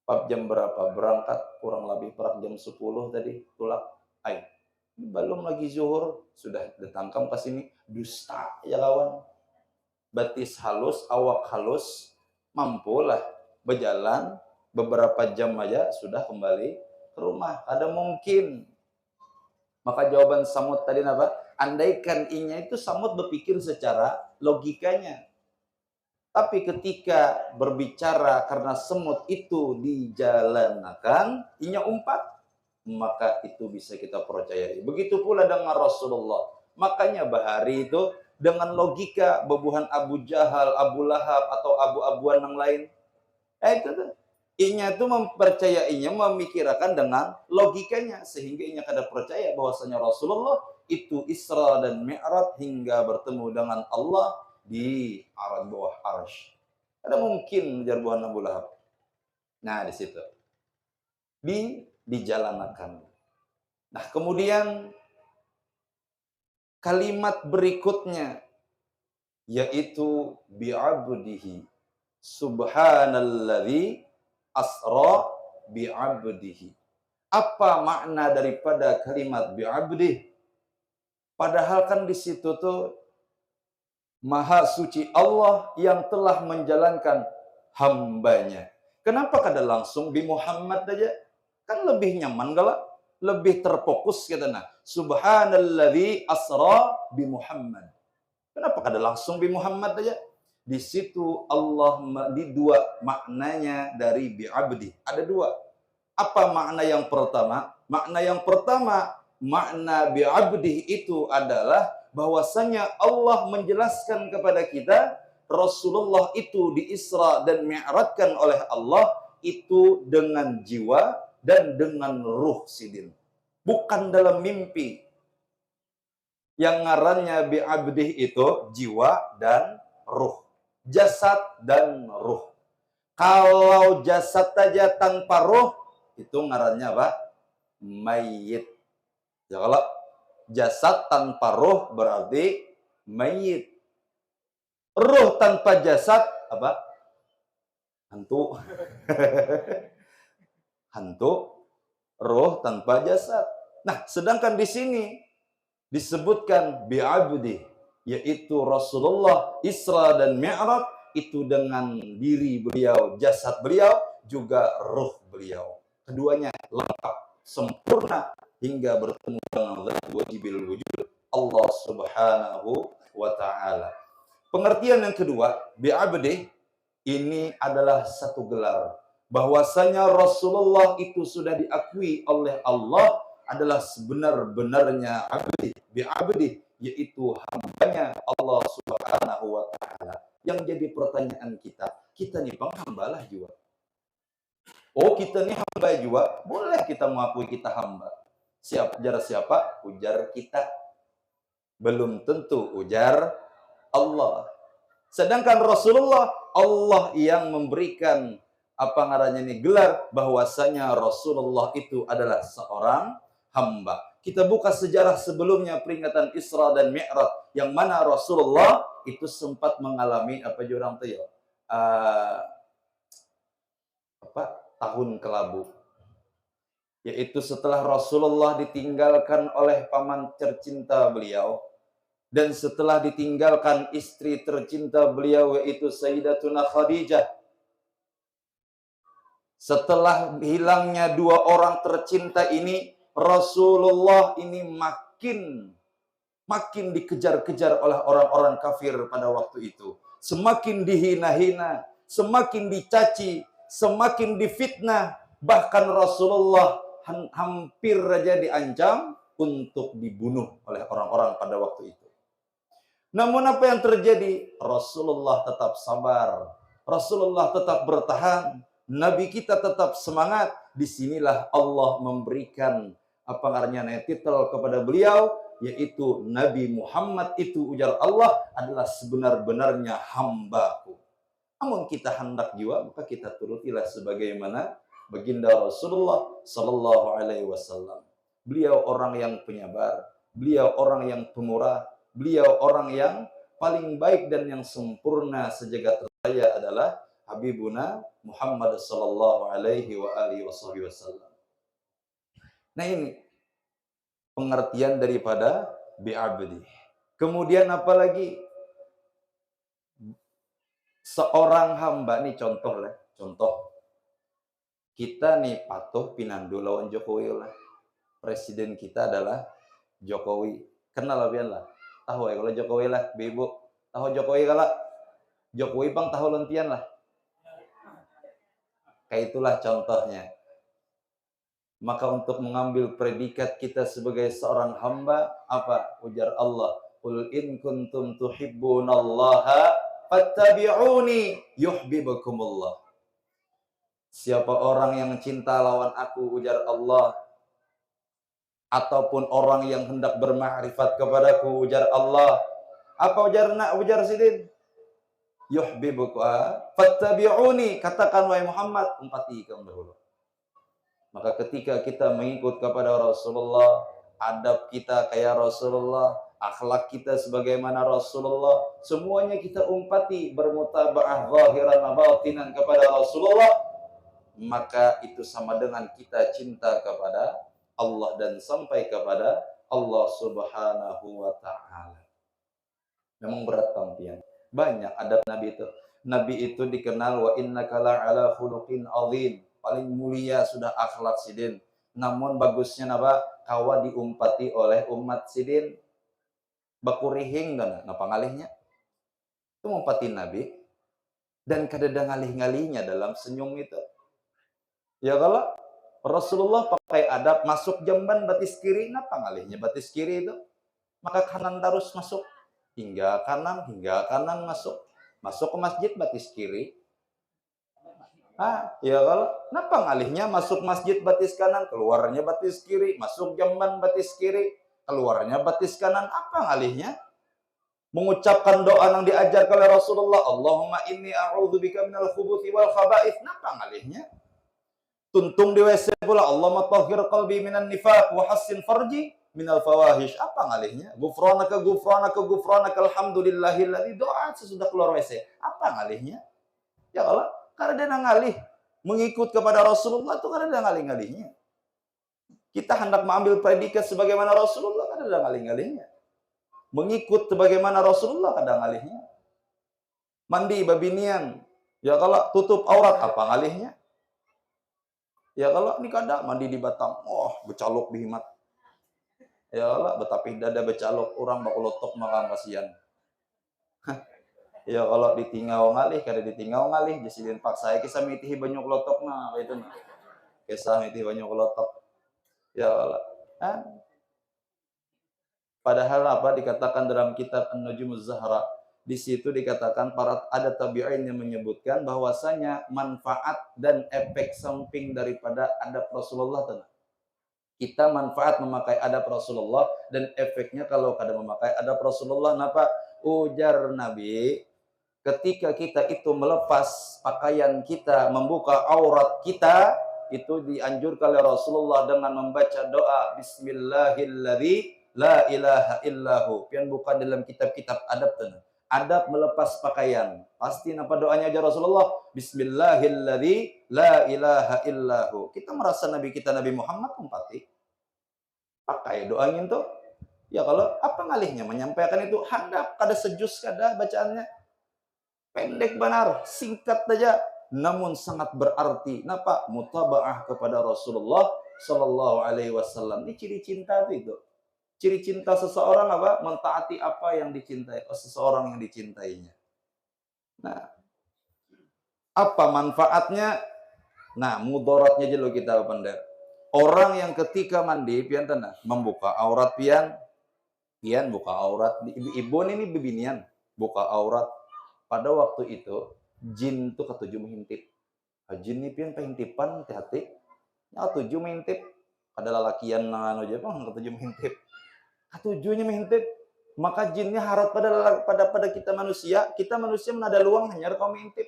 Pap jam berapa berangkat? Kurang lebih perak jam 10 tadi tulak. Belum lagi zuhur sudah datangkan ke sini. Dusta ya kawan. Batis halus, awak halus, mampulah berjalan beberapa jam aja sudah kembali ke rumah. Ada mungkin. Maka jawaban samut tadi apa? Andaikan inya itu samut berpikir secara logikanya. Tapi ketika berbicara karena semut itu dijalankan, inya umpat, maka itu bisa kita percayai. Begitu pula dengan Rasulullah. Makanya bahari itu dengan logika bebuhan Abu Jahal, Abu Lahab, atau abu-abuan yang lain. Itu tuh. Inya itu mempercayainya, memikirkan dengan logikanya. Sehingga inya kada percaya bahwasanya Rasulullah itu Isra dan Mi'raj hingga bertemu dengan Allah di arad bawah Arasy. Ada mungkin jarbuhan Abu Lahab. Nah, di situ. Dijalankan. Nah, kemudian kalimat berikutnya yaitu bi'abdihi. Subhanalladzi asra bi'abdihi. Apa makna daripada kalimat bi'abdihi? Padahal kan di situ tuh Maha suci Allah yang telah menjalankan hambanya. Kenapa kada langsung bi Muhammad aja? Kan lebih nyaman galak, lebih terfokus katanya. Subhanalladzi asra bi Muhammad. Kenapa kada langsung bi Muhammad aja? Di situ Allah di dua maknanya dari bi abdi. Ada dua. Apa makna yang pertama? Makna yang pertama, makna bi abdi itu adalah bahwasanya Allah menjelaskan kepada kita Rasulullah itu diisra dan mi'rajkan oleh Allah itu dengan jiwa dan dengan ruh sidin. Bukan dalam mimpi. Yang ngarannya bi'abdih itu jiwa dan ruh. Jasad dan ruh. Kalau jasad saja tanpa ruh, itu ngarannya apa? Mayit. Ya kalau jasad tanpa ruh berarti mayit. Ruh tanpa jasad apa? Hantu. Hantu. Ruh tanpa jasad. Nah, sedangkan di sini disebutkan bi'abdi, yaitu Rasulullah Isra dan Mi'raj itu dengan diri beliau, jasad beliau, juga ruh beliau. Keduanya lengkap, sempurna hingga bertemu dengan Zat Wajibil Wujud Allah Subhanahu wa Ta'ala. Pengertian yang kedua, bi'abdi ini adalah satu gelar bahwasanya Rasulullah itu sudah diakui oleh Allah adalah sebenar-benarnya abdi, bi'abdi, yaitu hambanya Allah Subhanahu wa Ta'ala. Yang jadi pertanyaan kita nih bang hambalah juga. Oh, kita nih hamba juga, boleh kita mengakui kita hamba. Siapa? Ujar kita. Belum tentu ujar Allah. Sedangkan Rasulullah Allah yang memberikan apa ngarannya ini gelar bahwasanya Rasulullah itu adalah seorang hamba. Kita buka sejarah sebelumnya peringatan Isra dan Mi'raj yang mana Rasulullah itu sempat mengalami apa jurang tuh ya? Tahun kelabu. Yaitu setelah Rasulullah ditinggalkan oleh paman tercinta beliau dan setelah ditinggalkan istri tercinta beliau yaitu Sayyidatuna Khadijah. Setelah hilangnya dua orang tercinta ini, Rasulullah ini makin dikejar-kejar oleh orang-orang kafir pada waktu itu. Semakin dihina-hina, semakin dicaci, semakin difitnah. Bahkan Rasulullah hampir saja diancam untuk dibunuh oleh orang-orang pada waktu itu. Namun apa yang terjadi? Rasulullah tetap sabar. Rasulullah tetap bertahan. Nabi kita tetap semangat. Disinilah Allah memberikan apa namanya titel kepada beliau, yaitu Nabi Muhammad itu ujar Allah adalah sebenar-benarnya hambaku. Namun kita hendak jiwa, maka kita turutilah sebagaimana baginda Rasulullah Sallallahu Alaihi Wasallam. Beliau orang yang penyabar, beliau orang yang pemurah, beliau orang yang paling baik dan yang sempurna sejagat raya adalah Habibuna Muhammad Sallallahu Alaihi Wasallam. Nah ini pengertian daripada bi'abdi. Kemudian apalagi seorang hamba nih contoh kita nih patuh pinandu lawan Jokowi lah. Presiden kita adalah Jokowi. Kenal lah. Tahu ya kalau Jokowi lah, Ibu. Tahu Jokowi kalau Jokowi bang tahu lentian lah. Kayak itulah contohnya. Maka untuk mengambil predikat kita sebagai seorang hamba, apa? Ujar Allah, "Qul in kuntum tuhibbunallaha fattabi'uni yuhibbukumullah." Siapa orang yang cinta lawan aku, ujar Allah, ataupun orang yang hendak bermakrifat kepadaku, ujar Allah. Apa ujar Sidin? Yuhibbuka fattabi'uni, katakan wahai Muhammad, umpati kamu dahulu. Maka ketika kita mengikut kepada Rasulullah, adab kita kayak Rasulullah, akhlak kita sebagaimana Rasulullah, semuanya kita umpati bermutaba'ah zahiran wa batinan kepada Rasulullah, maka itu sama dengan kita cinta kepada Allah dan sampai kepada Allah Subhanahu wa taala. Memang berat tampian. Banyak adab Nabi itu. Nabi itu dikenal wa innaka la'ala khuluqin azim. Paling mulia sudah akhlak Sidin. Namun bagusnya napa? Kawa diumpati oleh umat Sidin. Bakurihing dan napa ngalihnya? Itu umpati Nabi. Dan kadang ngalih-ngalihnya dalam senyum itu. Ya kalau Rasulullah pakai adab masuk jamban batis kiri, napa ngalihnya batis kiri itu? Maka kanan terus masuk. Hingga kanan masuk. Masuk ke masjid batis kiri. Ya kalau kenapa ngalihnya masuk masjid batis kanan, keluarnya batis kiri, masuk jamban batis kiri, keluarnya batis kanan, apa ngalihnya? Mengucapkan doa yang diajar oleh Rasulullah, Allahumma inni a'udzubika minal khubuthi wal khaba'ith, kenapa ngalihnya? Tuntung di WC pula, Allahumma tahhir qalbi minan nifaq wa hassin farji minal fawahish, apa ngalihnya? Gufranaka alhamdulillahilladzi, doa sesudah keluar WC, apa ngalihnya? Ya Allah, karena dia ngalih mengikut kepada Rasulullah itu karena dia ngalih-ngalihnya. Kita hendak mengambil predikat sebagaimana Rasulullah karena dia ngalih-ngalihnya. Mengikut sebagaimana Rasulullah kadang ngalihnya. Mandi babinian, ya kalau tutup aurat apa ngalihnya? Ya kalau ini kada mandi di batang, becalok bihimat. Ya Allah, betapih dada becalok orang bakulotok maka kasihan. Ya kalau ditinggal ngalih, kada ditinggal ngalih, jasidin paksa kisah mitihi banyak lotok nah itu nah. Kisah mitihi banyak lotok. Ya Allah. Padahal apa dikatakan dalam kitab An-Nujumuz Zahra, di situ dikatakan ada tabi'in yang menyebutkan bahwasanya manfaat dan efek samping daripada adab Rasulullah tenang. Kita manfaat memakai adab Rasulullah dan efeknya kalau kada memakai adab Rasulullah napa? Ujar Nabi, ketika kita itu melepas pakaian kita, membuka aurat kita, itu dianjurkan oleh Rasulullah dengan membaca doa Bismillahilladzi la ilaha illahu. Pian buka dalam kitab-kitab adab tuh. Adab melepas pakaian. Pasti apa doanya aja Rasulullah? Bismillahilladzi la ilaha illahu. Kita merasa Nabi kita Nabi Muhammad umpati. Pakai doanya itu. Ya kalau apa ngalihnya menyampaikan itu handap kada sejus kada bacaannya. Pendek benar, singkat saja, namun sangat berarti. Napa? Mutabaah kepada Rasulullah Sallallahu Alaihi Wasallam. Ini ciri cinta itu. Ciri cinta seseorang apa? Mentaati apa yang dicintai seseorang yang dicintainya. Nah, apa manfaatnya? Nah, mudaratnya aja lo kita pandai. Orang yang ketika mandi, pian tanah, membuka aurat pian buka aurat. Ibu ini bibinian, buka aurat. Pada waktu itu, jin itu ketujuh mengintip. Jin ini pian pengintipan hati-hati. Ya tujuh mengintip. Ada lalakian nang aja pun ketujuh mengintip. Ketujuhnya mengintip. Maka jinnya harap pada kita manusia menada luang hanya kau mengintip.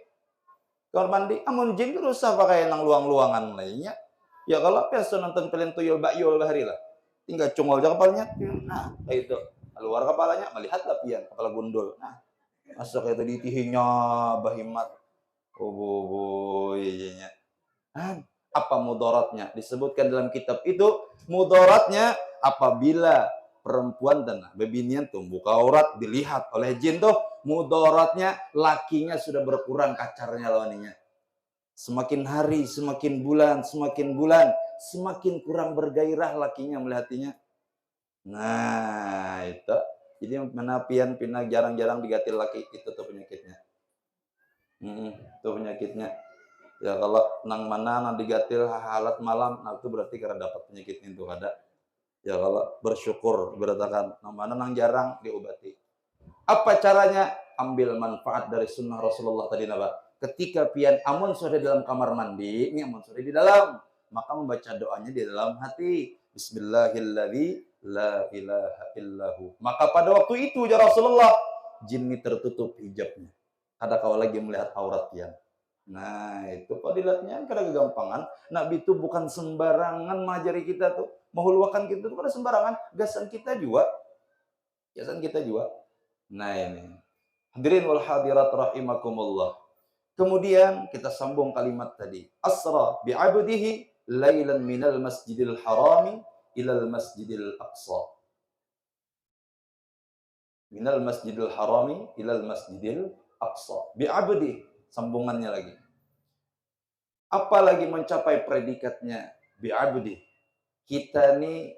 Kalau mandi, amun jin itu usah pakai nang luang-luangan lainnya. Ya kalau biasa nonton film tuyul bakyul bahari lah. Tinggal cungol aja kepalanya. Nah, kayak itu. Keluar kepalanya, melihatlah pian kepala gundul. Nah, masuk itu di tihinya bahimat. Iya. Apa mudaratnya? Disebutkan dalam kitab itu, mudaratnya apabila perempuan dan bebinian tuh buka aurat dilihat oleh jin tuh, mudaratnya lakinya sudah berkurang kacarnya lawaninya. Semakin hari, semakin bulan, semakin kurang bergairah lakinya melihatnya. Nah, itu. Jadi menapian pindah jarang-jarang digatil laki, itu tuh penyakitnya. Itu penyakitnya. Ya kalau nang mana nang digatil halat malam, nah itu berarti karena dapat penyakitnya itu ada. Ya kalau bersyukur beratakan nang mana nang jarang diobati. Apa caranya? Ambil manfaat dari sunnah Rasulullah tadi napa? Ketika pian amun sudah dalam kamar mandi, ini amun sudah di dalam, maka membaca doanya di dalam hati. Bismillahilladzi la ilaha illahu. Maka pada waktu itu ya Rasulullah, jin ini tertutup hijabnya. Ada kau lagi melihat aurat pian. Nah, itu fadilatnya kada kegampangan. Nabi itu bukan sembarangan mengajari kita tuh, menghulwakan kita itu kada sembarangan, gasan kita juga. Nah, ini. Hadirin wal hadirat rahimakumullah. Kemudian kita sambung kalimat tadi. Asra bi'abdihi lailan minal masjidil harami ilal masjidil aqsa. Minal masjidil harami ilal masjidil aqsa. Bi'abdi, sambungannya lagi. Apalagi mencapai predikatnya bi'abdi. Kita nih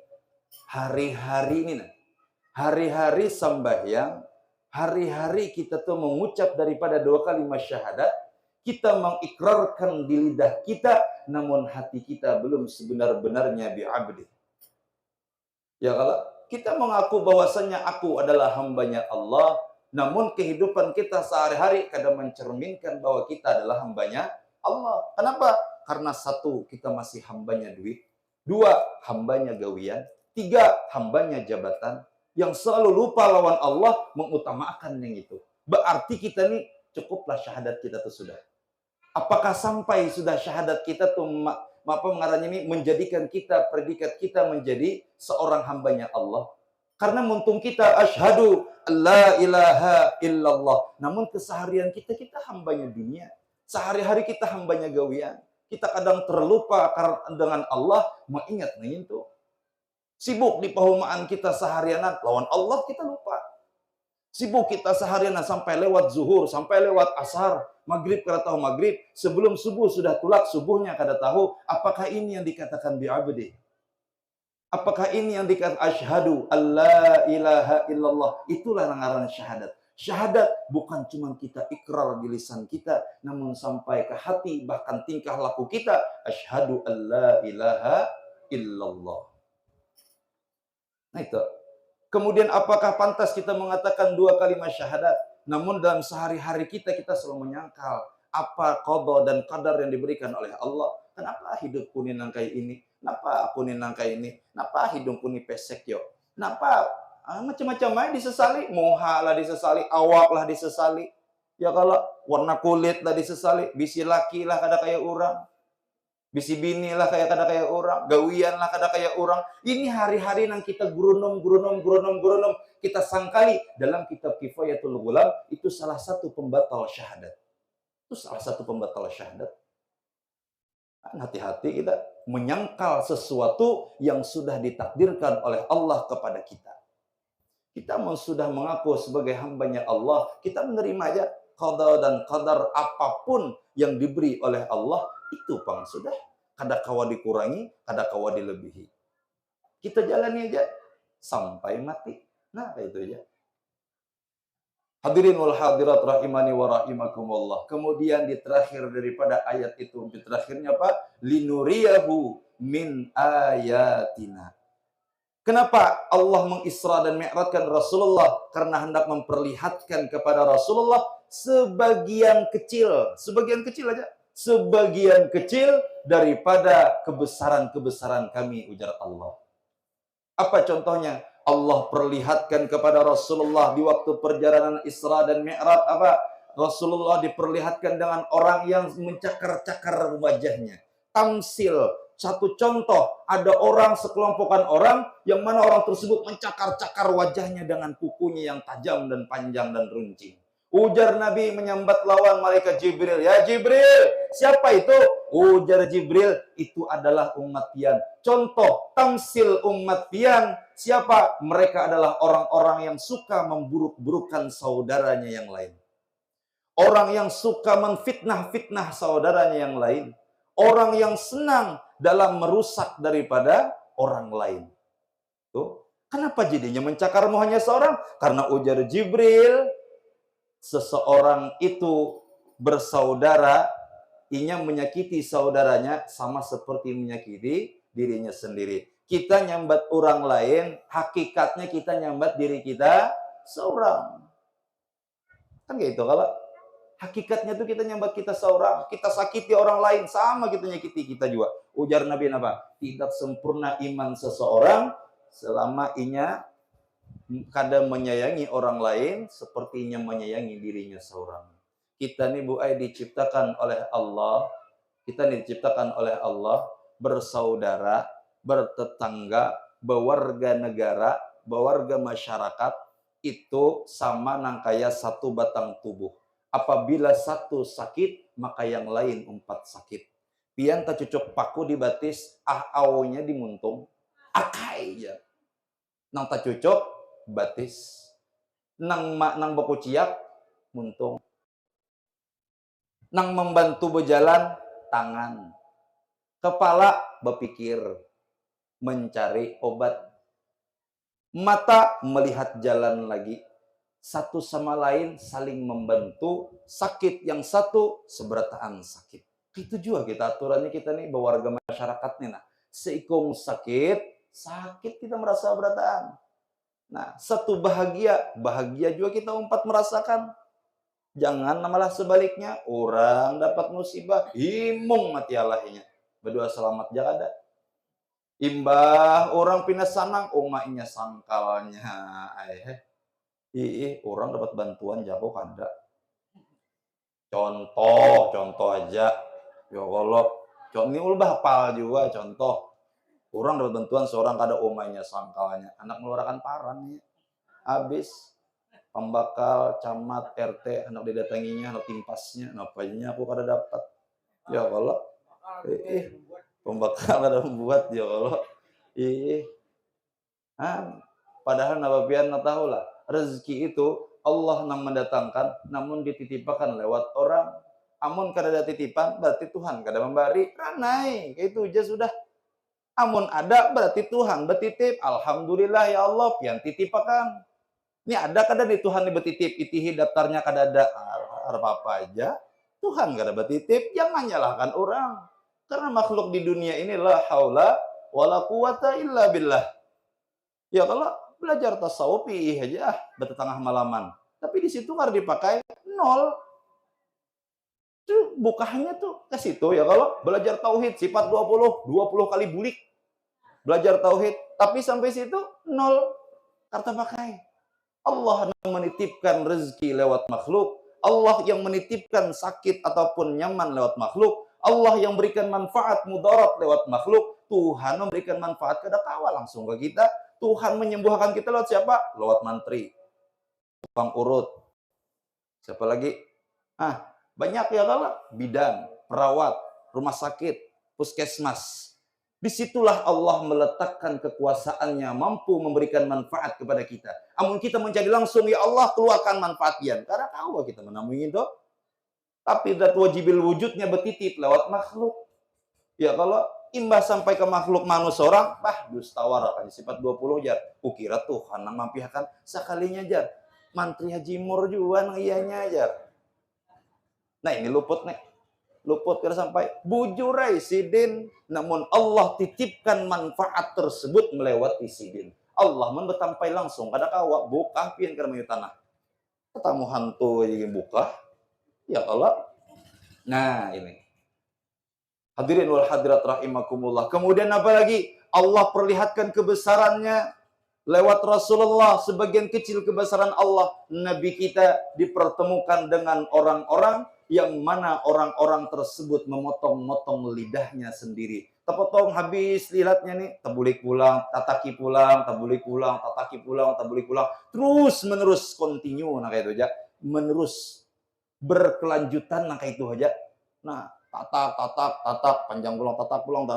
hari-hari ini, hari-hari sembahyang, hari-hari kita tuh mengucap daripada 2 kalimat syahadat, kita mengikrarkan di lidah kita, namun hati kita belum sebenar-benarnya bi'abdi. Ya kalau kita mengaku bahwasanya aku adalah hambanya Allah, namun kehidupan kita sehari-hari kadang mencerminkan bahwa kita adalah hambanya Allah. Kenapa? Karena 1, kita masih hambanya duit. 2, hambanya gawian. 3, hambanya jabatan. Yang selalu lupa lawan Allah, mengutamakan yang itu. Berarti kita nih cukuplah syahadat kita tuh sudah. Apakah sampai sudah syahadat kita tuh mengarahnya ini menjadikan kita, predikat kita menjadi seorang hambanya Allah? Karena muntung kita asyhadu la ilaha illallah. Namun keseharian kita hambanya dunia. Sehari-hari kita hambanya gawian. Kita kadang terlupa karena dengan Allah mengingat itu. Sibuk di pahumaan kita seharianan lawan Allah kita lupa. Sibuk kita seharianan sampai lewat zuhur, sampai lewat asar, maghrib kada tahu maghrib, sebelum subuh sudah tulak subuhnya kada tahu. Apakah ini yang dikatakan bi'abdi? Apakah ini yang dikatakan asyhadu alla ilaha illallah? Itulah ngaran syahadat. Syahadat bukan cuma kita ikrar di lisan kita, namun sampai ke hati, bahkan tingkah laku kita. Asyhadu alla ilaha illallah. Nah itu. Kemudian apakah pantas kita mengatakan 2 kalimat syahadat? Namun dalam sehari-hari kita selalu menyangkal apa qada dan qadar yang diberikan oleh Allah. Kenapa hidupku ini nang kayak ini? Kenapa aku ini nang kayak ini? Kenapa hidupku ini pesek yo? Kenapa macam-macam aja disesali? Moha lah disesali, awak lah disesali. Ya kalau warna kulit lah disesali, bisi laki lah kada kayak orang, bisi bini lah kayak kada kayak orang, gawian lah kada kayak orang. Ini hari-hari nang kita gurunom, kita sangkali dalam kitab Kifayatul Ghulam itu salah satu pembatal syahadat. Itu salah satu pembatal syahadat. Hati-hati kita menyangkal sesuatu yang sudah ditakdirkan oleh Allah kepada kita. Kita sudah mengaku sebagai hambanya Allah, kita menerima aja qada dan qadar apapun yang diberi oleh Allah, itu pang sudah. Kada kawa dikurangi, kada kawa dilebihi. Kita jalani aja sampai mati. Nah, itu aja. Hadirin wal hadirat rahimani wa rahimakumullah. Kemudian di terakhir daripada ayat itu, di terakhirnya apa? Linuriyahu min ayatina. Kenapa Allah mengisra dan mi'rajkan Rasulullah? Karena hendak memperlihatkan kepada Rasulullah sebagian kecil aja, sebagian kecil daripada kebesaran-kebesaran kami, ujar Allah. Apa contohnya? Allah perlihatkan kepada Rasulullah di waktu perjalanan Isra dan Mi'raj apa? Rasulullah diperlihatkan dengan orang yang mencakar-cakar wajahnya. Tamsil, satu contoh, ada orang, sekelompokan orang yang mana orang tersebut mencakar-cakar wajahnya dengan kukunya yang tajam dan panjang dan runcing. Ujar Nabi menyambat lawan malaikat Jibril. Ya Jibril, siapa itu? Ujar Jibril, itu adalah umat pian. Contoh, tamsil umat pian. Siapa? Mereka adalah orang-orang yang suka memburuk-burukan saudaranya yang lain. Orang yang suka menfitnah-fitnah saudaranya yang lain. Orang yang senang dalam merusak daripada orang lain. Tuh. Kenapa jadinya mencakarmu hanya seorang? Karena ujar Jibril, seseorang itu bersaudara, inya menyakiti saudaranya sama seperti menyakiti dirinya sendiri. Kita nyambat orang lain, hakikatnya kita nyambat diri kita seorang. Kan gitu kalau hakikatnya tuh kita nyambat kita seorang, kita sakiti orang lain sama kita nyakiti kita juga. Ujar Nabi apa? Tidak sempurna iman seseorang selama inya kadang menyayangi orang lain sepertinya menyayangi dirinya seorang. Kita nih Bu Ai diciptakan oleh Allah, kita nih diciptakan oleh Allah bersaudara, bertetangga, berwarga negara, berwarga masyarakat itu sama nang kaya satu batang tubuh. Apabila satu sakit, maka yang lain 4 sakit. Pian tak cucuk paku dibatis, awnya dimuntung, akai ya. Nang tak cucuk batis, nang baku ciak muntung, nang membantu berjalan tangan, kepala berpikir mencari obat, mata melihat jalan lagi, satu sama lain saling membantu, sakit yang satu seberataan sakit. Itu juga kita aturannya kita nih berwarga masyarakat nih nah, seikung sakit kita merasa berataan. Nah, satu bahagia juga kita 4 merasakan. Jangan malah sebaliknya, orang dapat musibah, himung mati Allahnya. Berdoa selamat jakada. Imbah orang pindah sanang, umaknya sangkalnya. Orang dapat bantuan jauh kada. Contoh aja. Ya Allah, ini ulbah hafal juga contoh. Orang dapat bantuan seorang kada umaknya sangkalnya. Anak mengeluarkan parannya. Habis pembakal, camat, RT, anak didatanginya, anak timpasnya, napanya aku kada dapat. Ya Allah. Pembakal kada membuat ya Allah. Padahal nababian tahu lah. Rezeki itu Allah yang mendatangkan, namun dititipkan lewat orang. Amun kada ada titipan, berarti Tuhan kada memberi. Ranai, itu aja sudah. Amun ada, berarti Tuhan bertitip. Alhamdulillah ya Allah, pian titipakan. Ini ada kada di Tuhan di bertitip, itihi daftarnya kada ada. Apa aja, Tuhan kada bertitip, jangan nyalahkan orang. Karena makhluk di dunia ini la haula wala quwata illa billah. Ya kalau belajar tasawuf aja bertetangah malaman. Tapi di situ kada dipakai 0. Itu bukahannya tuh ke situ ya kalau belajar tauhid sifat 20 kali bulik. Belajar tauhid, tapi sampai situ 0 kata pakai. Allah menitipkan rezeki lewat makhluk, Allah yang menitipkan sakit ataupun nyaman lewat makhluk, Allah yang berikan manfaat mudarat lewat makhluk, Tuhan memberikan manfaat ke kawa langsung ke kita, Tuhan menyembuhkan kita lewat siapa? Lewat mantri, tukang urut, siapa lagi? Banyak ya kalau bidan, perawat, rumah sakit, puskesmas. Disitulah Allah meletakkan kekuasaannya, mampu memberikan manfaat kepada kita. Amun kita mencari langsung, ya Allah keluarkan manfaatnya. Karena tahu kita menemui itu. Tapi dat wajibil wujudnya betitip lewat makhluk. Ya kalau imbah sampai ke makhluk manusia orang, dustawara kan sifat 20 jar. Ukira Tuhan nang mampihakan sekalinya jar. Mantri Haji Mur juga nang iyanya jar. Nah ini luput nih. Luput kira sampai bujurai sidin, namun Allah titipkan manfaat tersebut melewati sidin. Allah membetampai langsung kada kawa buka pian karena mayu tanah. Ketemu hantu yang buka, ya Allah. Nah ini. Hadirin wal hadirat rahimakumullah. Kemudian apa lagi? Allah perlihatkan kebesarannya lewat Rasulullah. Sebagian kecil kebesaran Allah. Nabi kita dipertemukan dengan orang-orang yang mana orang-orang tersebut memotong-motong lidahnya sendiri. Terpotong habis lihatnya nih, tabulik pulang, tataki pulang, tabulik pulang, tataki pulang, tabulik pulang. Terus menerus continue nah kayak itu aja. Menerus berkelanjutan nah kayak itu aja. Nah, tatak, panjang pulang, tatak pulang,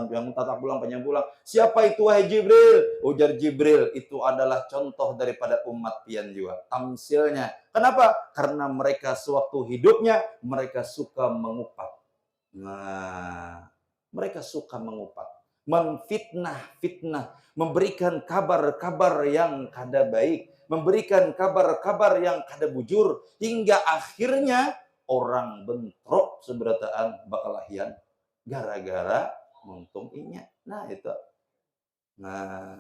panjang pulang. Siapa itu wahai Jibril? Ujar Jibril, itu adalah contoh daripada umat pian juga. Tamsilnya. Kenapa? Karena mereka sewaktu hidupnya, mereka suka mengupat. Nah, mereka suka mengupat. Fitnah, memberikan kabar-kabar yang kada baik, memberikan kabar-kabar yang kada bujur, hingga akhirnya orang bentrok seberataan bakalahian gara-gara muntung inya. Nah itu. Nah,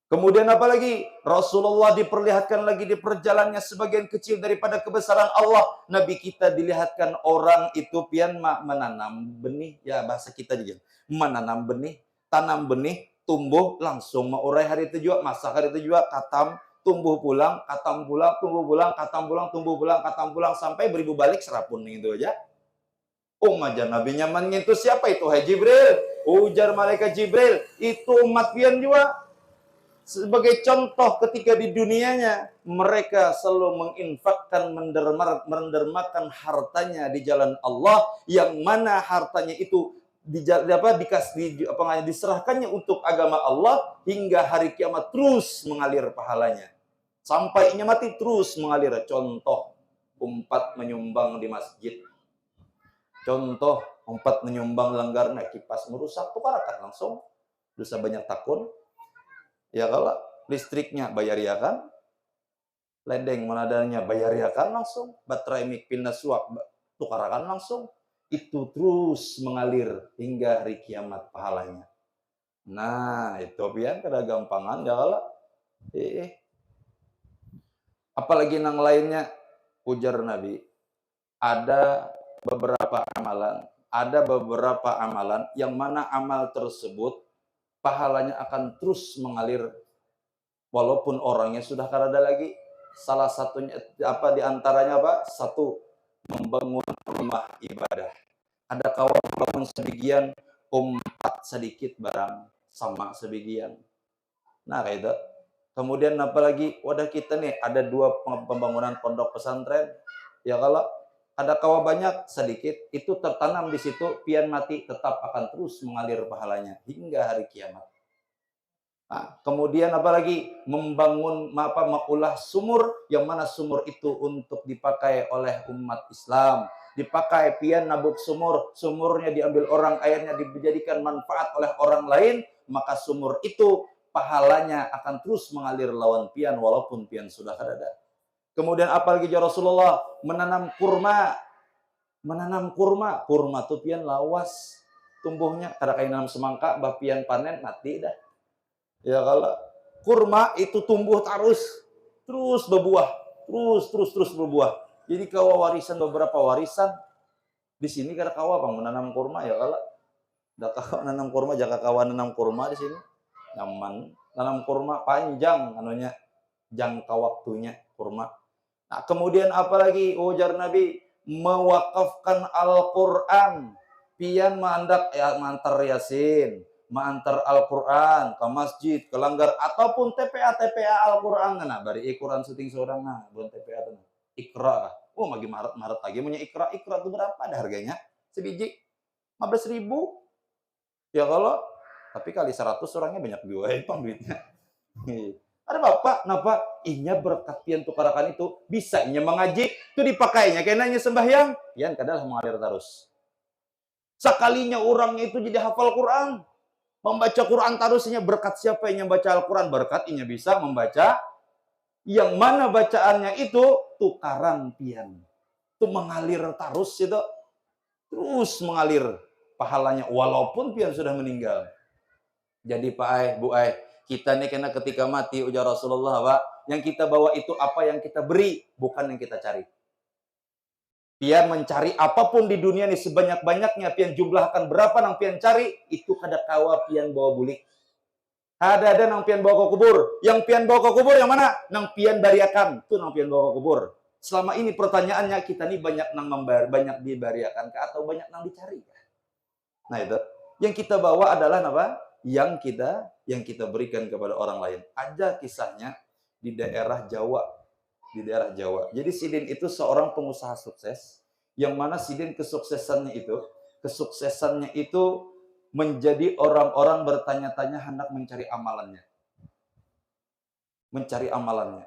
kemudian apa lagi? Rasulullah diperlihatkan lagi di perjalanannya sebagian kecil daripada kebesaran Allah. Nabi kita dilihatkan orang itu pian menanam benih, ya bahasa kita juga. Menanam benih, tanam benih, tumbuh langsung maurai hari itu juga, masak hari itu juga, katam tumbuh pulang, katam pulang, tumbuh pulang, katam pulang, tumbuh pulang, katam pulang, sampai beribu balik serapun itu aja. Umajan Nabi nyamannya itu siapa itu? Hai Jibril. Ujar malaikat Jibril, itu umat pian juga. Sebagai contoh ketika di dunianya, mereka selalu menginfakkan, mendermakan hartanya di jalan Allah, yang mana hartanya itu diserahkannya untuk agama Allah, hingga hari kiamat terus mengalir pahalanya. Sampainya mati terus mengalir. Contoh, 4 menyumbang di masjid. Contoh, 4 menyumbang langgar naik kipas merusak, tukarakan langsung. Dosa banyak takun. Ya kalau listriknya bayar ya kan. Ledeng menadanya bayar ya kan langsung. Baterai mik pindah suak, tukarakan langsung. Itu terus mengalir hingga hari kiamat pahalanya. Nah, itu pian kada gampangan ya kalau. Apalagi nang lainnya, ujar Nabi, ada beberapa amalan yang mana amal tersebut pahalanya akan terus mengalir walaupun orangnya sudah kada lagi. Salah satunya di antaranya apa? 1, membangun rumah ibadah. Ada kawan bangun sebagian, 4 sedikit barang sama sebagian. Nah kayak itu. Kemudian apalagi wadah kita nih ada 2 pembangunan pondok pesantren. Ya kalau ada kawa banyak sedikit, itu tertanam di situ pian mati tetap akan terus mengalir pahalanya hingga hari kiamat. Nah, kemudian apalagi membangun mengulah sumur, yang mana sumur itu untuk dipakai oleh umat Islam. Dipakai pian nabuk sumur, sumurnya diambil orang, airnya dijadikan manfaat oleh orang lain, maka sumur itu pahalanya akan terus mengalir lawan pian walaupun pian sudah kada ada. Kemudian apalagi ya Rasulullah, menanam kurma. Menanam kurma, kurma tuh pian lawas tumbuhnya, kada kayak nanam semangka, bah pian panen mati dah. Ya kalau kurma itu tumbuh terus berbuah, terus berbuah. Jadi kawa warisan beberapa warisan. Di sini kada kawa bang menanam kurma ya kalau. Dah kawa nanam kurma, jaga kawa nanam kurma di sini. Nyaman, nanam kurma panjang anunya, jangka waktunya kurma. Nah, kemudian apalagi ujar Nabi, mewakafkan Al-Qur'an. Pian mandak ya mantar Yasin, mantar Al-Qur'an ke masjid, ke langgar ataupun TPA Al-Qur'an nah bari Quran syuting seorang nah, bukan TPA tuh. Ikra. Oh, lagi Maret lagi punya Ikra. Ikra itu berapa ada harganya? Sebiji 15.000. Ya kalau tapi kali 100 orangnya banyak juga pang duitnya. Ada bapak, napa? Inya berkat pian tukarakan itu bisa inya mengaji, itu dipakainya kenanya sembahyang, pian kadalah mengalir terus. Sekalinya orangnya itu jadi hafal Quran, membaca Quran terusnya berkat siapa yang baca Al-Quran, berkat inya bisa membaca yang mana bacaannya itu tukaran pian. Itu mengalir terus itu. Terus mengalir pahalanya walaupun pian sudah meninggal. Jadi Pak Ai, Bu Ai, kita nih kena ketika mati ujar Rasulullah, Pak, yang kita bawa itu apa yang kita beri, bukan yang kita cari. Pian mencari apapun di dunia ini sebanyak-banyaknya, pian jumlahkan berapa nang pian cari, itu kada kawa pian bawa bulik. Ada nang pian bawa ke kubur. Yang pian bawa ke kubur yang mana? Nang pian bariakan, itu nang pian bawa ke kubur. Selama ini pertanyaannya kita nih banyak nang membayar, banyak dibariakan kah atau banyak nang dicari kah? Nah itu, yang kita bawa adalah apa? Yang kita berikan kepada orang lain. Ada kisahnya di daerah Jawa. Di daerah Jawa. Jadi Sidin itu seorang pengusaha sukses, yang mana Sidin kesuksesannya itu menjadi orang-orang bertanya-tanya hendak mencari amalannya. Mencari amalannya.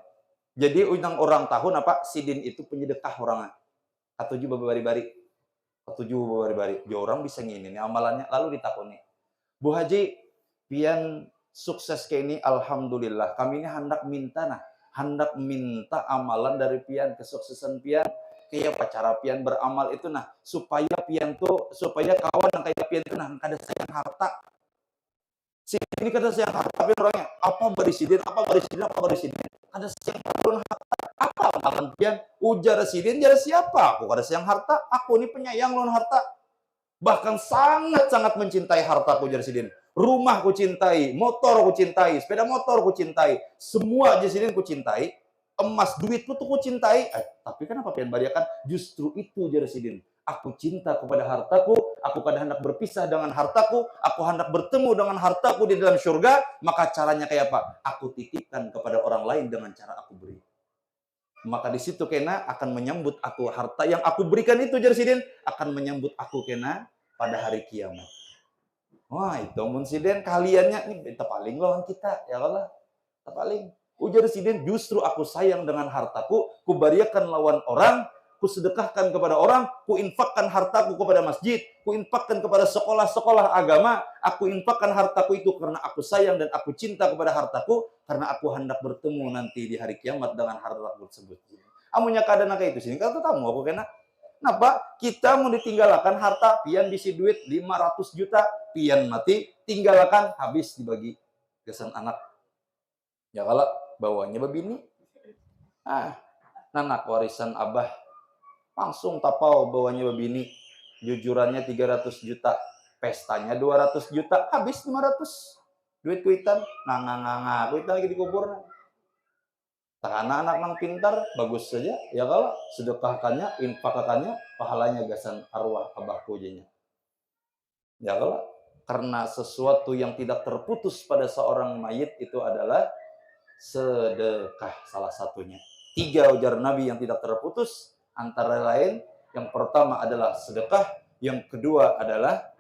Jadi orang tahun apa? Sidin itu penyedekah orangnya. Katuju babari-bari. Dia orang bisa ngini nih amalannya, lalu ditakoni. Bu Haji, pian sukses kayak ini, alhamdulillah. Kami ini hendak minta amalan dari pian, kesuksesan pian, kayak pacara pian beramal itu nah, supaya kawan yang kayak pian itu nah, kada sayang harta. Ini kada sayang harta pian orangnya. Apa bari sidin, kada sayang harta. Apa amalan pian? Ujar sidin, jar siapa? Aku kada sayang harta, aku ini penyayang lawan harta. Bahkan sangat-sangat mencintai hartaku jar sidin. Rumah ku cintai, motor ku cintai, sepeda motor ku cintai, semua aja sidin ku cintai, emas duitku tuh ku cintai. Tapi kenapa pian bariakan? Justru itu jar sidin. Aku cinta kepada hartaku, aku kadang hendak berpisah dengan hartaku, aku hendak bertemu dengan hartaku di dalam surga, maka caranya kayak apa? Aku titipkan kepada orang lain dengan cara aku beri. Maka di situ kena akan menyambut aku harta yang aku berikan itu jar sidin akan menyambut aku kena pada hari kiamat. Wah itu mun sidin kaliannya ini paling lawan kita ya Allah. Paling ujar sidin justru aku sayang dengan hartaku, ku bariakan lawan orang, ku sedekahkan kepada orang, ku infakkan hartaku kepada masjid, ku infakkan kepada sekolah-sekolah agama, aku infakkan hartaku itu karena aku sayang dan aku cinta kepada hartaku, karena aku hendak bertemu nanti di hari kiamat dengan harta tersebut. Amunya keadaan kayak itu sini, kata tamu aku kena. Kenapa? Kita mau ditinggalkan harta, pian bisi duit 500 juta, pian mati, tinggalkan habis dibagi kesan anak. Ya kalau bawanya babini, nanak warisan abah, langsung tapau bawanya babini, jujurannya 300 juta, pestanya 200 juta, habis 500. Duit kuitan, kuitan lagi dikubur. Karena anak nang pintar, bagus saja. Ya kalau sedekahkannya, infakakannya, pahalanya gasan arwah abahku jadinya. Ya kalau karena sesuatu yang tidak terputus pada seorang mayit itu adalah sedekah salah satunya. 3 ujar Nabi yang tidak terputus, antara lain yang pertama adalah sedekah, yang kedua adalah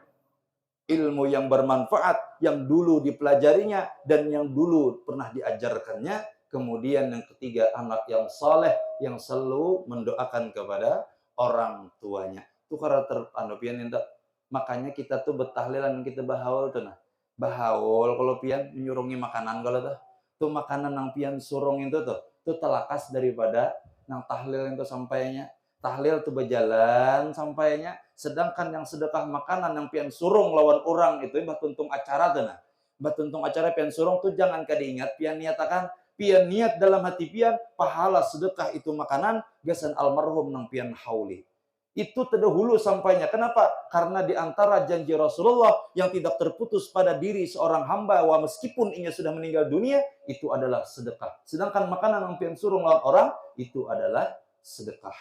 ilmu yang bermanfaat, yang dulu dipelajarinya dan yang dulu pernah diajarkannya. Kemudian yang ketiga, anak yang saleh yang selalu mendoakan kepada orang tuanya. Itu karakter pian indah. Makanya kita tuh bertahlilan, kita bahaul tuh nah. Bahaul kalau pian menyurungi makanan kalau tuh. Tuh makanan yang pian surung itu tuh telakas daripada nang tahlil itu sampainya. Tahlil tuh berjalan sampainya. Sedangkan yang sedekah makanan yang pian surung lawan orang itu batuntung acara tuh nah. Batuntung acara pian surung tuh jangan kadiingat pian niatakan. Pian niat dalam hati pian, pahala sedekah itu makanan, gasan almarhum nang pian hauli. Itu terdahulu sampainya. Kenapa? Karena di antara janji Rasulullah yang tidak terputus pada diri seorang hamba, meskipun ia sudah meninggal dunia, itu adalah sedekah. Sedangkan makanan yang pian surung lawan orang, itu adalah sedekah.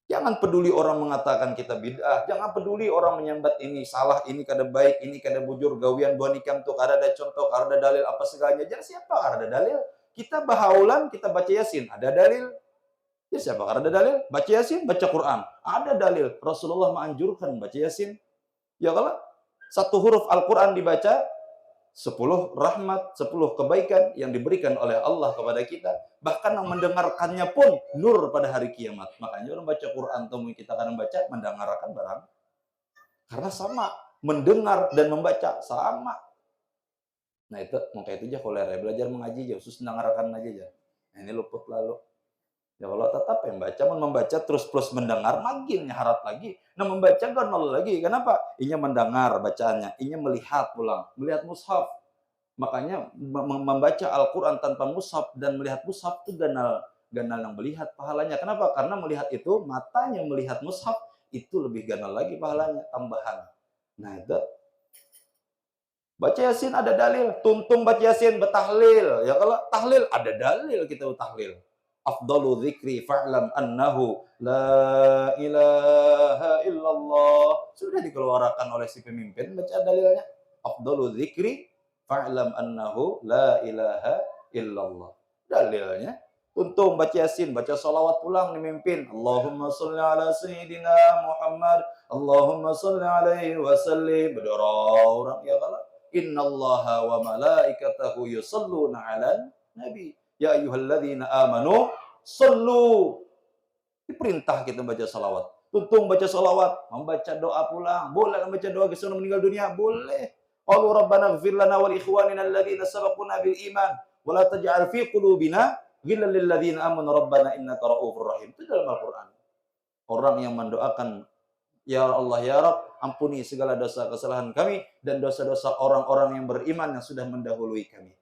Jangan peduli orang mengatakan kita bid'ah, jangan peduli orang menyambat ini salah, ini kada baik, ini kada bujur, gawian bonikam tuh kada ada contoh, kada ada dalil apa segalanya. Jadi siapa kada ada dalil? Kita bahaulan, kita baca Yasin, ada dalil. Jadi siapa kada ada dalil? Baca Yasin, baca Quran, ada dalil. Rasulullah menganjurkan baca Yasin. Ya kalau satu huruf Al-Quran dibaca, 10 rahmat, 10 kebaikan yang diberikan oleh Allah kepada kita. Bahkan yang mendengarkannya pun nur pada hari kiamat. Makanya orang baca Quran, temui kita kadang baca, mendengarkan barang. Karena sama, mendengar dan membaca sama. Nah itu, makanya itu aja kalau belajar mengaji aja, khusus mendengarkan aja aja. Nah, ini luput lalu. Ya kalau tetap yang baca, membaca terus plus mendengar, makin nyaharat lagi. Nah membaca kan nol lagi. Kenapa? Inya mendengar bacaannya, inya melihat pulang, melihat mushaf. Makanya membaca Al-Quran tanpa mushaf dan melihat mushaf itu ganal yang melihat pahalanya. Kenapa? Karena melihat itu, matanya melihat mushaf, itu lebih ganal lagi pahalanya, tambahan. Nah itu. Baca Yasin ada dalil, tuntung baca Yasin, bertahlil. Ya kalau tahlil, ada dalil kita tahlil. Afdalu dzikri fa'lam annahu la ilaha illallah. Sudah dikeluarkan oleh si pemimpin, baca dalilnya. Afdalu dzikri fa'lam annahu la ilaha illallah. Dalilnya. Untung baca Yasin, baca salawat pulang dimimpin. Allahumma salli ala sayyidina Muhammad. Allahumma salli alaihi wa sallim. Berdoa orang ya kalau innallaha wa malaikatahu yusalluna 'alan nabi. Ya ayyuhalladzina amanu sallu. Diperintah kita baca salawat. Tuntung baca salawat, membaca doa pulang. Boleh membaca doa kesudah meninggal dunia? Boleh. Qalu rabbana ighfir lana wa li ikhwanina alladzina sabaquna bil iman wa la taj'al fi qulubina ghillan lil ladzina amanu rabbana innaka ra'ufur rahim. Itu dalam Al-Qur'an. Orang yang mendoakan, ya Allah ya Rabb, ampuni segala dosa kesalahan kami dan dosa-dosa orang-orang yang beriman yang sudah mendahului kami.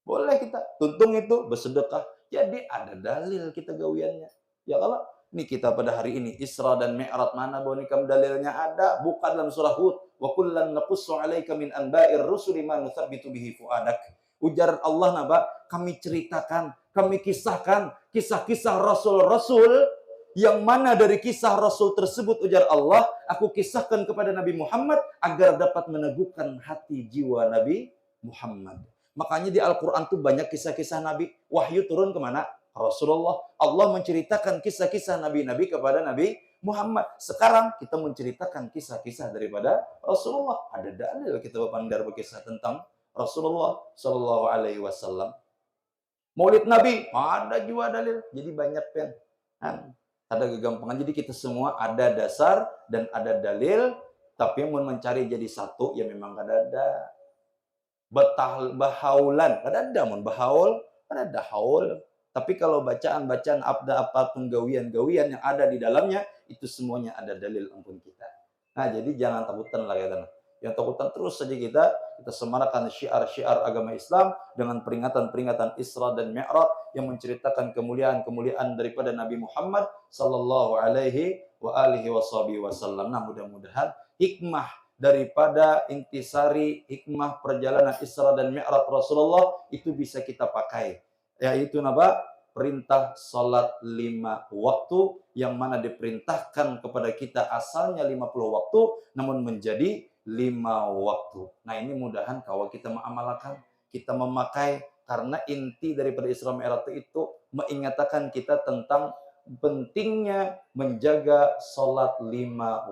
Boleh kita tuntung itu bersedekah. Jadi ada dalil kita gawiannya. Ya kalau ini kita pada hari ini Isra dan Mi'raj mana bonikam dalilnya ada, bukan dalam surah Hud. Wa kullan naqussu 'alaika min anba'ir rusuli ma nuthabbitu bihi fuadak. Ujar Allah naba, kami ceritakan, kami kisahkan kisah-kisah rasul-rasul yang mana dari kisah rasul tersebut ujar Allah, aku kisahkan kepada Nabi Muhammad agar dapat meneguhkan hati jiwa Nabi Muhammad. Makanya di Al-Quran tuh banyak kisah-kisah Nabi. Wahyu turun kemana? Rasulullah. Allah menceritakan kisah-kisah Nabi-Nabi kepada Nabi Muhammad. Sekarang kita menceritakan kisah-kisah daripada Rasulullah. Ada dalil kita berpandar berkisah tentang Rasulullah Sallallahu Alaihi Wasallam. Maulid Nabi, ada juga dalil. Jadi banyak pen. Ada kegampangan. Jadi kita semua ada dasar dan ada dalil. Tapi mau mencari jadi satu, ya memang ada. Bahaulan ada mun bahaul ada haul, tapi kalau bacaan apa penggawian yang ada di dalamnya itu semuanya ada dalil ampun kita. Nah jadi jangan takutan lah ya. Yang takutan terus saja kita semarakan syiar-syiar agama Islam dengan peringatan-peringatan Isra dan Mi'raj yang menceritakan kemuliaan-kemuliaan daripada Nabi Muhammad sallallahu alaihi wa alihi wasallam. Nah mudah-mudahan hikmah daripada intisari hikmah perjalanan Isra dan Mi'raj Rasulullah itu bisa kita pakai. Yaitu apa? Perintah salat 5 waktu yang mana diperintahkan kepada kita asalnya 50 waktu namun menjadi 5 waktu. Nah ini mudahan kalau kita mengamalkan, kita memakai karena inti daripada Isra Mi'raj itu mengingatkan kita tentang pentingnya menjaga salat 5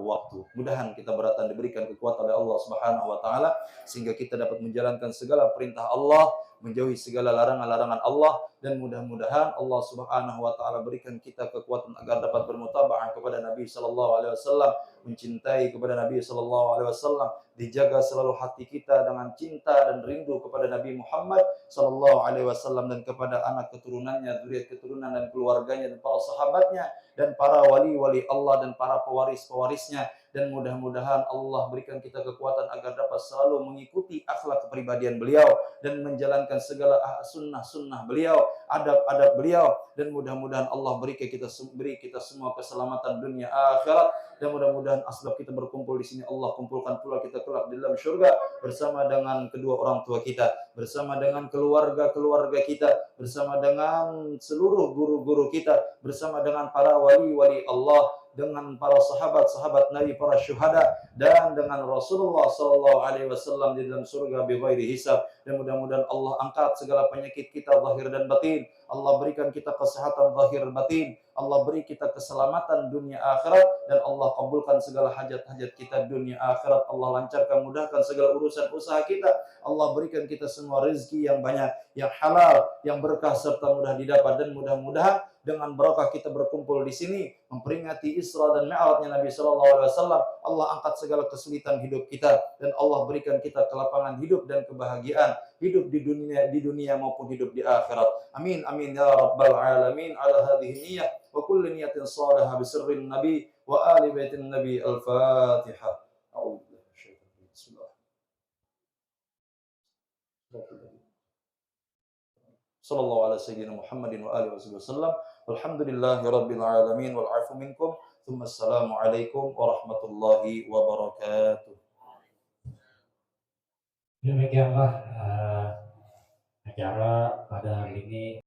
waktu. Mudahan kita beratan diberikan kekuatan oleh Allah Subhanahu wa taala sehingga kita dapat menjalankan segala perintah Allah, menjauhi segala larangan-larangan Allah dan mudah-mudahan Allah Subhanahu wa taala berikan kita kekuatan agar dapat bermutabaah kepada Nabi sallallahu alaihi wasallam, mencintai kepada Nabi sallallahu alaihi wasallam, dijaga selalu hati kita dengan cinta dan rindu kepada Nabi Muhammad sallallahu alaihi wasallam dan kepada anak keturunannya, zuriat keturunan dan keluarganya dan para sahabatnya dan para wali-wali Allah dan para pewaris-pewarisnya dan mudah-mudahan Allah berikan kita kekuatan agar dapat selalu mengikuti akhlak kepribadian beliau dan menjalankan mengajarkan segala sunnah-sunnah beliau, adab-adab beliau, dan mudah-mudahan Allah beri kita semua keselamatan dunia akhirat, dan mudah-mudahan asbab kita berkumpul di sini Allah kumpulkan pula kita kelak di dalam surga bersama dengan kedua orang tua kita, bersama dengan keluarga-keluarga kita, bersama dengan seluruh guru-guru kita, bersama dengan para wali-wali Allah, dengan para sahabat-sahabat Nabi, para syuhada, dan dengan Rasulullah SAW di dalam surga bighairi hisab. Dan mudah-mudahan Allah angkat segala penyakit kita zahir dan batin. Allah berikan kita kesehatan zahir batin. Allah beri kita keselamatan dunia akhirat, dan Allah kabulkan segala hajat-hajat kita dunia akhirat. Allah lancarkan, mudahkan segala urusan usaha kita. Allah berikan kita semua rezeki yang banyak, yang halal, yang berkah serta mudah didapat, dan mudah-mudahan dengan barakah kita berkumpul di sini memperingati Isra dan Mi'rajnya Nabi sallallahu alaihi wasallam, Allah angkat segala kesulitan hidup kita, dan Allah berikan kita kelapangan hidup dan kebahagiaan hidup di dunia maupun hidup di akhirat. Amin amin ya rabbal alamin. Ala hadhihi niyyah wa kulli niyatin salihah bi sirrin nabi wa ali baitin nabi. Al-Fatihah. A'udzu billahi Bismillah. Sallallahu ala sayyidina Muhammadin wa alihi wasallam. Alhamdulillahi rabbil alamin wal afu minkum. Thumma assalamu alaikum warahmatullahi wabarakatuh. Demikianlah acara pada hari ini.